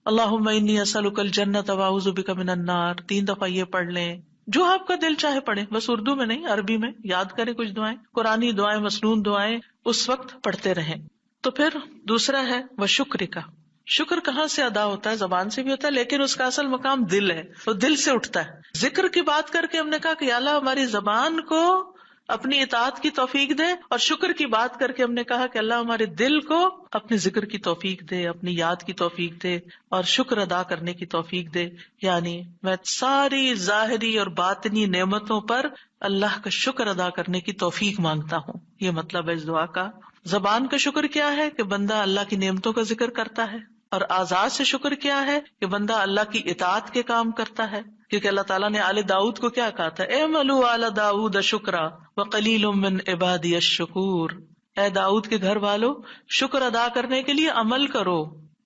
اللہم انی اسألک الجنۃ واعوذ بک من النار 3 دفعہ یہ پڑھ لیں. جو آپ کا دل چاہے پڑھیں، بس اردو میں نہیں، عربی میں یاد کریں کچھ دعائیں، قرآنی دعائیں، مسنون دعائیں اس وقت پڑھتے رہیں. تو پھر دوسرا ہے وشکر کا. شکر کہاں سے ادا ہوتا ہے؟ زبان سے بھی ہوتا ہے، لیکن اس کا اصل مقام دل ہے، وہ دل سے اٹھتا ہے. ذکر کی بات کر کے ہم نے کہا کہ یا اللہ ہماری زبان کو اپنی اطاعت کی توفیق دے، اور شکر کی بات کر کے ہم نے کہا کہ اللہ ہمارے دل کو اپنے ذکر کی توفیق دے، اپنی یاد کی توفیق دے، اور شکر ادا کرنے کی توفیق دے. یعنی میں ساری ظاہری اور باطنی نعمتوں پر اللہ کا شکر ادا کرنے کی توفیق مانگتا ہوں. یہ مطلب ہے اس دعا کا. زبان کا شکر کیا ہے کہ بندہ اللہ کی نعمتوں کا ذکر کرتا ہے، اور اعضاء سے شکر کیا ہے کہ بندہ اللہ کی اطاعت کے کام کرتا ہے. کیونکہ اللہ تعالیٰ نے آل داؤد کو کیا کہا تھا؟ اعملوا آل داؤد شکرا وقلیل من عبادی الشکور. اے داؤد کے گھر والو، شکر ادا کرنے کے لیے عمل کرو،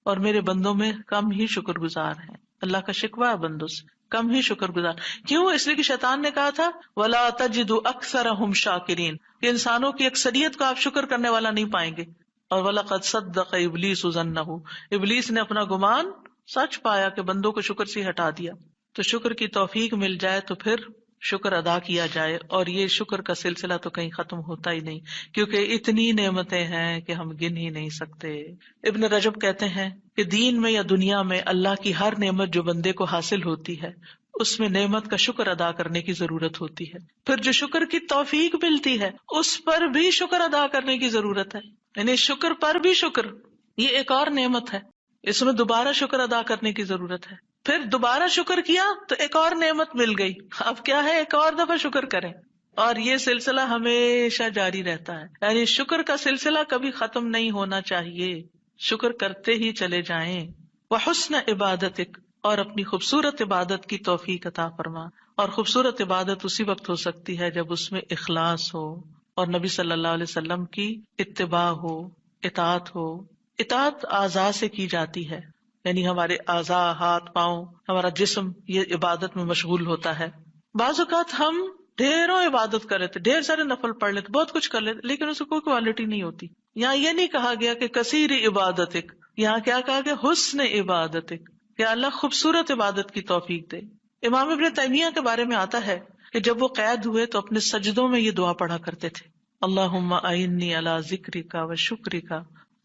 اور میرے بندوں میں کم ہی شکر گزار ہیں. اللہ کا شکوہ ہے بندوں سے، کم ہی شکر گزار. کیوں؟ اس لیے کہ شیطان نے کہا تھا وَلَا تَجِدُ أَكْثَرَهُمْ شَاكِرِينَ، کہ انسانوں کی اکثریت کو آپ شکر کرنے والا نہیں پائیں گے. اور وَلَقَدْ صَدَّقَ إِبْلِيسُ ظَنَّهُ، ابلیس نے اپنا گمان سچ پایا کہ بندوں کو شکر سے ہٹا دیا. تو شکر کی توفیق مل جائے تو پھر شکر ادا کیا جائے. اور یہ شکر کا سلسلہ تو کہیں ختم ہوتا ہی نہیں، کیونکہ اتنی نعمتیں ہیں کہ ہم گن ہی نہیں سکتے. ابن رجب کہتے ہیں کہ دین میں یا دنیا میں اللہ کی ہر نعمت جو بندے کو حاصل ہوتی ہے، اس میں نعمت کا شکر ادا کرنے کی ضرورت ہوتی ہے. پھر جو شکر کی توفیق ملتی ہے اس پر بھی شکر ادا کرنے کی ضرورت ہے. یعنی شکر پر بھی شکر، یہ ایک اور نعمت ہے، اس میں دوبارہ شکر ادا کرنے کی ضرورت ہے. پھر دوبارہ شکر کیا تو ایک اور نعمت مل گئی، اب کیا ہے؟ ایک اور دفعہ شکر کریں. اور یہ سلسلہ ہمیشہ جاری رہتا ہے، یعنی شکر کا سلسلہ کبھی ختم نہیں ہونا چاہیے. شکر کرتے ہی چلے جائیں. وحسن عبادتک، اور اپنی خوبصورت عبادت کی توفیق عطا فرما. اور خوبصورت عبادت اسی وقت ہو سکتی ہے جب اس میں اخلاص ہو، اور نبی صلی اللہ علیہ وسلم کی اتباع ہو، اطاعت ہو. اطاعت اعضاء سے کی جاتی ہے، یعنی ہمارے اعضاء، ہاتھ پاؤں، ہمارا جسم یہ عبادت میں مشغول ہوتا ہے. بعض اوقات ہم ڈھیروں عبادت کر لیتے، ڈھیر سارے نفل پڑھ لیتے، بہت کچھ کر لیتے، لیکن اس کو کوئی کوالٹی نہیں ہوتی. یہاں یہ نہیں کہا گیا کہ کثیر عبادتک، یہاں کیا کہا گیا؟ حسن عبادتک، کہ اللہ خوبصورت عبادت کی توفیق دے. امام ابن تیمیہ کے بارے میں آتا ہے کہ جب وہ قید ہوئے تو اپنے سجدوں میں یہ دعا پڑھا کرتے تھے، اللہم اعنی علی ذکرک و شکرک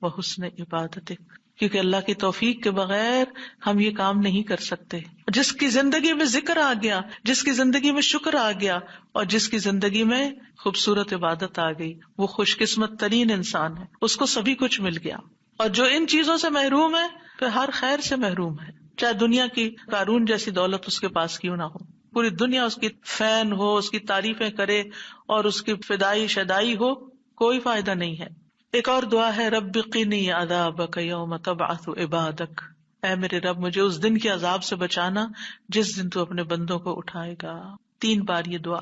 و حسن عبادتک. کیونکہ اللہ کی توفیق کے بغیر ہم یہ کام نہیں کر سکتے. جس کی زندگی میں ذکر آ گیا، جس کی زندگی میں شکر آ گیا، اور جس کی زندگی میں خوبصورت عبادت آ گئی، وہ خوش قسمت ترین انسان ہے، اس کو سبھی کچھ مل گیا. اور جو ان چیزوں سے محروم ہے پھر ہر خیر سے محروم ہے، چاہے دنیا کی قارون جیسی دولت اس کے پاس کیوں نہ ہو، پوری دنیا اس کی فین ہو، اس کی تعریفیں کرے اور اس کی فدائی شدائی ہو، کوئی فائدہ نہیں ہے. ایک اور دعا ہے رب قنی عذابک یوم تبعث عبادک، اے میرے رب مجھے اس دن کے عذاب سے بچانا جس دن تو اپنے بندوں کو اٹھائے گا. 3 بار یہ دعا،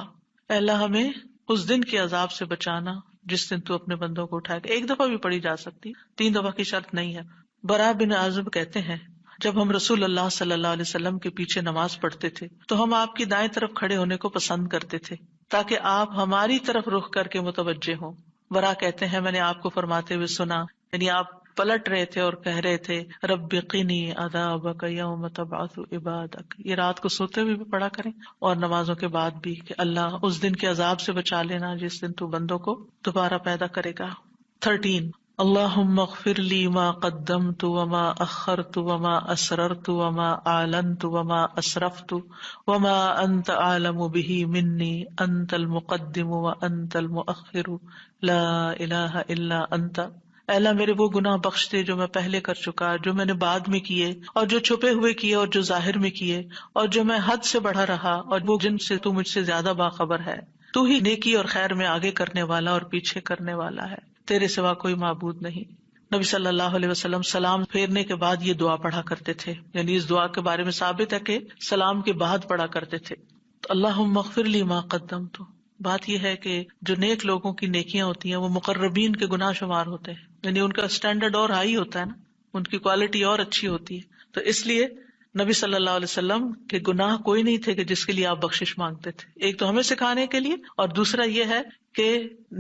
اے اللہ ہمیں اس دن کے عذاب سے بچانا جس دن تو اپنے بندوں کو اٹھائے گا. 1 دفعہ بھی پڑھی جا سکتی، 3 دفعہ کی شرط نہیں ہے. برا بن عازب کہتے ہیں جب ہم رسول اللہ صلی اللہ علیہ وسلم کے پیچھے نماز پڑھتے تھے تو ہم آپ کی دائیں طرف کھڑے ہونے کو پسند کرتے تھے تاکہ آپ ہماری طرف رخ کر کے متوجہ ہوں. برا کہتے ہیں میں نے آپ کو فرماتے ہوئے سنا، یعنی آپ پلٹ رہے تھے اور کہہ رہے تھے رب قنی عذابک یوم تبعث عبادک. یہ رات کو سوتے ہوئے بھی پڑھا کریں اور نمازوں کے بعد بھی کہ اللہ اس دن کے عذاب سے بچا لینا جس دن تو بندوں کو دوبارہ پیدا کرے گا. 13 اللہم اغفر لی ما قدمت وما اخرت وما اسررت وما اعلنت وما اسرفت وما انت اعلم به منی انت المقدم وانت المؤخر لا الہ الا انت۔ اے اللہ میرے وہ گناہ بخش دے جو میں پہلے کر چکا، جو میں نے بعد میں کیے، اور جو چھپے ہوئے کیے اور جو ظاہر میں کیے، اور جو میں حد سے بڑھا رہا اور وہ جن سے تو مجھ سے زیادہ باخبر ہے۔ تو ہی نیکی اور خیر میں آگے کرنے والا اور پیچھے کرنے والا ہے، تیرے سوا کوئی معبود نہیں۔ نبی صلی اللہ علیہ وسلم سلام پھیرنے کے بعد یہ دعا پڑھا کرتے تھے، یعنی اس دعا کے بارے میں ثابت ہے کہ سلام کے بعد پڑھا کرتے تھے۔ اللہم اغفر لی ما قدمت، بات یہ ہے کہ جو نیک لوگوں کی نیکیاں ہوتی ہیں وہ مقربین کے گناہ شمار ہوتے ہیں، یعنی ان کا اسٹینڈرڈ اور ہائی ہوتا ہے نا، ان کی کوالٹی اور اچھی ہوتی ہے، تو اس لیے نبی صلی اللہ علیہ وسلم کے گناہ کوئی نہیں تھے کہ جس کے لیے آپ بخشش مانگتے تھے، ایک تو ہمیں سکھانے کے لیے، اور دوسرا یہ ہے کہ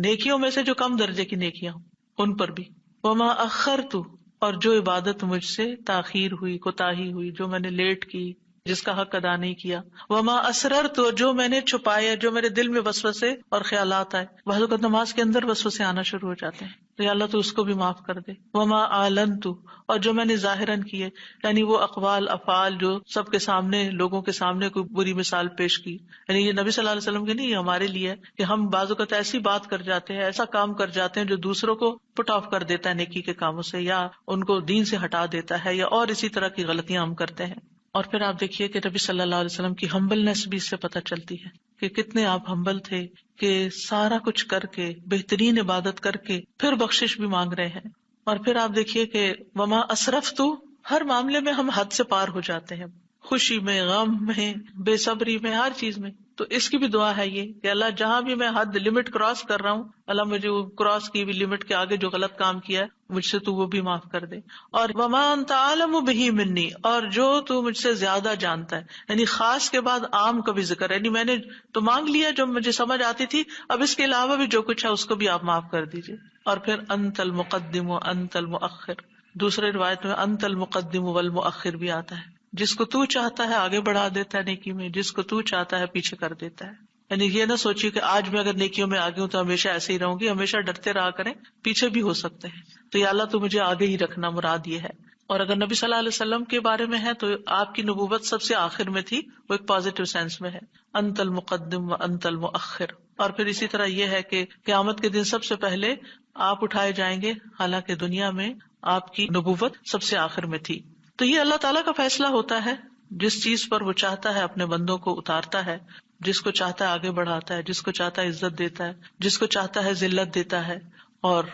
نیکیوں میں سے جو کم درجے کی نیکیاں ہوں ان پر بھی۔ وما اخرت، اور جو عبادت مجھ سے تاخیر ہوئی، کوتاہی ہوئی، جو میں نے لیٹ کی، جس کا حق ادا نہیں کیا۔ وما اسررت، جو میں نے چھپایا، جو میرے دل میں وسوسے اور خیالات آئے، بعض اوقات نماز کے اندر وسوسے آنا شروع ہو جاتے ہیں، تو یا اللہ تو اس کو بھی معاف کر دے۔ وما اعلنت، اور جو میں نے ظاہراً کیے، یعنی وہ اقوال افعال جو سب کے سامنے، لوگوں کے سامنے کوئی بری مثال پیش کی، یعنی یہ نبی صلی اللہ علیہ وسلم کے نہیں، یہ ہمارے لیے ہے کہ ہم بعض اوقات ایسی بات کر جاتے ہیں، ایسا کام کر جاتے ہیں جو دوسروں کو پٹ آف کر دیتا ہے نیکی کے کاموں سے، یا ان کو دین سے ہٹا دیتا ہے، یا اور اسی طرح کی غلطیاں ہم کرتے ہیں۔ اور پھر آپ دیکھیے کہ نبی صلی اللہ علیہ وسلم کی ہمبلنس بھی اس سے پتہ چلتی ہے کہ کتنے آپ ہمبل تھے، کہ سارا کچھ کر کے، بہترین عبادت کر کے پھر بخشش بھی مانگ رہے ہیں۔ اور پھر آپ دیکھیے کہ وما اسرفت، ہر معاملے میں ہم حد سے پار ہو جاتے ہیں، خوشی میں، غم میں، بے صبری میں، ہر چیز میں۔ تو اس کی بھی دعا ہے یہ کہ اللہ جہاں بھی میں حد لمٹ کراس کر رہا ہوں، اللہ مجھے وہ کراس کی بھی لمٹ کے آگے جو غلط کام کیا ہے مجھ سے تو وہ بھی معاف کر دے۔ اور وما انت عالم بہ منی، اور جو تو مجھ سے زیادہ جانتا ہے، یعنی خاص کے بعد عام کا بھی ذکر ہے، یعنی میں نے تو مانگ لیا جو مجھے سمجھ آتی تھی، اب اس کے علاوہ بھی جو کچھ ہے اس کو بھی آپ معاف کر دیجیے۔ اور پھر انت المقدم و انت المؤخر، دوسرے روایت میں انت المقدم والمؤخر بھی آتا ہے، جس کو تو چاہتا ہے آگے بڑھا دیتا ہے نیکی میں، جس کو تو چاہتا ہے پیچھے کر دیتا ہے۔ یعنی یہ نہ سوچیے کہ آج میں اگر نیکیوں میں آگے ہوں تو ہمیشہ ایسے ہی رہوں گی، ہمیشہ ڈرتے رہا کریں، پیچھے بھی ہو سکتے ہیں، تو یا اللہ تو مجھے آگے ہی رکھنا، مراد یہ ہے۔ اور اگر نبی صلی اللہ علیہ وسلم کے بارے میں ہے تو آپ کی نبوت سب سے آخر میں تھی، وہ ایک پازیٹیو سینس میں ہے، انت المقدم و انت المؤخر۔ اور پھر اسی طرح یہ ہے کہ قیامت کے دن سب سے پہلے آپ اٹھائے جائیں گے، حالانکہ دنیا میں آپ کی نبوت سب سے آخر میں تھی۔ تو یہ اللہ تعالیٰ کا فیصلہ ہوتا ہے، جس چیز پر وہ چاہتا ہے اپنے بندوں کو اتارتا ہے، جس کو چاہتا ہے آگے بڑھاتا ہے، جس کو چاہتا ہے عزت دیتا ہے، جس کو چاہتا ہے ذلت دیتا ہے، اور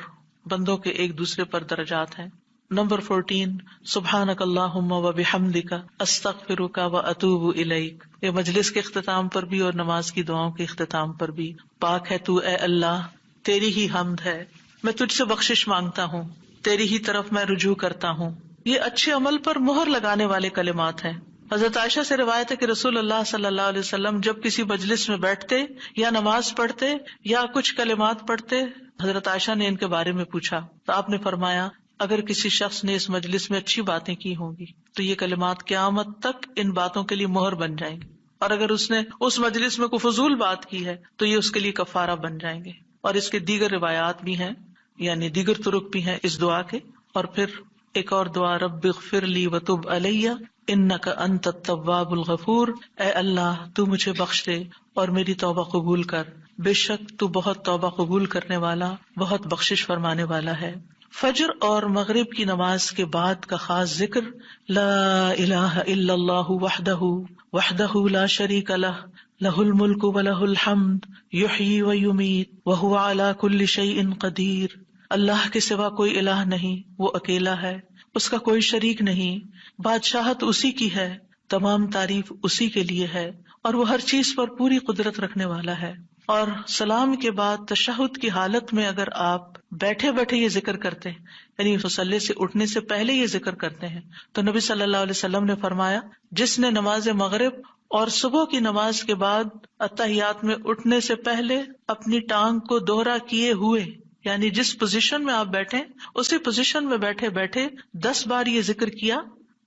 بندوں کے ایک دوسرے پر درجات ہیں۔ نمبر 14، سبحانک اللہم و بحمدک استغفرک و اتوب الیک۔ یہ مجلس کے اختتام پر بھی اور نماز کی دعاؤں کے اختتام پر بھی، پاک ہے تو اے اللہ، تیری ہی حمد ہے، میں تجھ سے بخشش مانگتا ہوں، تیری ہی طرف میں رجوع کرتا ہوں۔ یہ اچھے عمل پر مہر لگانے والے کلمات ہیں۔ حضرت عائشہ سے روایت ہے کہ رسول اللہ صلی اللہ علیہ وسلم جب کسی مجلس میں بیٹھتے یا نماز پڑھتے یا کچھ کلمات پڑھتے، حضرت عائشہ نے ان کے بارے میں پوچھا تو آپ نے فرمایا، اگر کسی شخص نے اس مجلس میں اچھی باتیں کی ہوں گی تو یہ کلمات قیامت تک ان باتوں کے لیے مہر بن جائیں گے، اور اگر اس نے اس مجلس میں کوئی فضول بات کی ہے تو یہ اس کے لیے کفارہ بن جائیں گے۔ اور اس کے دیگر روایات بھی ہیں، یعنی دیگر طرق بھی ہیں اس دعا کے۔ اور پھر ایک اور دعا، رب اغفر لی وتب علی انک انت التواب الغفور، اے اللہ تو مجھے بخش دے اور میری توبہ قبول کر، بے شک تو بہت توبہ قبول کرنے والا، بہت بخشش فرمانے والا ہے۔ فجر اور مغرب کی نماز کے بعد کا خاص ذکر، لا الہ الا اللہ وحدہ لا شریک لہ، لہ الملک ولہ الحمد یحیی ویمیت وہو علی کل شیء قدیر۔ اللہ کے سوا کوئی الہ نہیں، وہ اکیلا ہے، اس کا کوئی شریک نہیں، بادشاہت اسی کی ہے، تمام تعریف اسی کے لیے ہے، اور وہ ہر چیز پر پوری قدرت رکھنے والا ہے۔ اور سلام کے بعد تشہد کی حالت میں اگر آپ بیٹھے بیٹھے یہ ذکر کرتے ہیں، یعنی مصلی سے اٹھنے سے پہلے یہ ذکر کرتے ہیں، تو نبی صلی اللہ علیہ وسلم نے فرمایا، جس نے نماز مغرب اور صبح کی نماز کے بعد اتحیات میں اٹھنے سے پہلے اپنی ٹانگ کو دوہرا کیے ہوئے، یعنی جس پوزیشن میں آپ بیٹھے اسی پوزیشن میں بیٹھے بیٹھے 10 بار یہ ذکر کیا،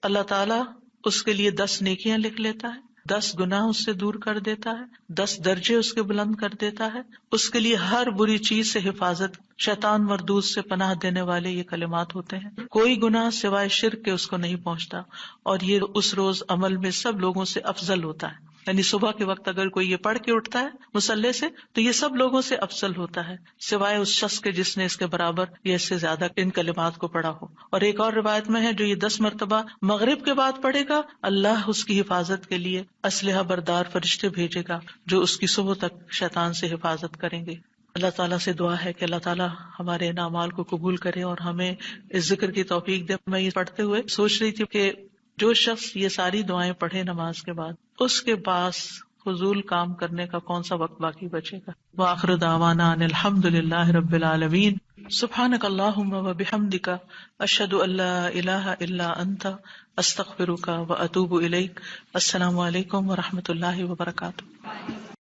اللہ تعالیٰ اس کے لیے 10 نیکیاں لکھ لیتا ہے، 10 گناہ اس سے دور کر دیتا ہے، 10 درجے اس کے بلند کر دیتا ہے. اس کے لیے ہر بری چیز سے حفاظت، شیطان مردود سے پناہ دینے والے یہ کلمات ہوتے ہیں. کوئی گناہ سوائے شرک کے اس کو نہیں پہنچتا، اور یہ اس روز عمل میں سب لوگوں سے افضل ہوتا ہے. یعنی صبح کے وقت اگر کوئی یہ پڑھ کے اٹھتا ہے مصلی سے تو یہ سب لوگوں سے افضل ہوتا ہے، سوائے اس شخص کے جس نے اس کے برابر یا اس سے زیادہ ان کلمات کو پڑھا ہو. اور ایک اور روایت میں ہے جو یہ 10 مرتبہ مغرب کے بعد پڑھے گا، اللہ اس کی حفاظت کے لیے اسلحہ بردار فرشتے بھیجے گا جو اس کی صبح تک شیطان سے حفاظت کریں گے. اللہ تعالیٰ سے دعا ہے کہ اللہ تعالیٰ ہمارے ان اعمال کو قبول کرے اور ہمیں اس ذکر کی توفیق دے. میں یہ پڑھتے ہوئے سوچ رہی تھی کہ جو شخص یہ ساری دعائیں پڑھے نماز کے بعد، اس کے پاس فضول کام کرنے کا کون سا وقت باقی بچے گا. وآخر دعوانا ان الحمد للہ رب العالمین. سبحانک اللہم وبحمدک، اشہد ان لا الہ الا انت، استغفرک واتوب الیک. السلام علیکم ورحمۃ اللہ وبرکاتہ.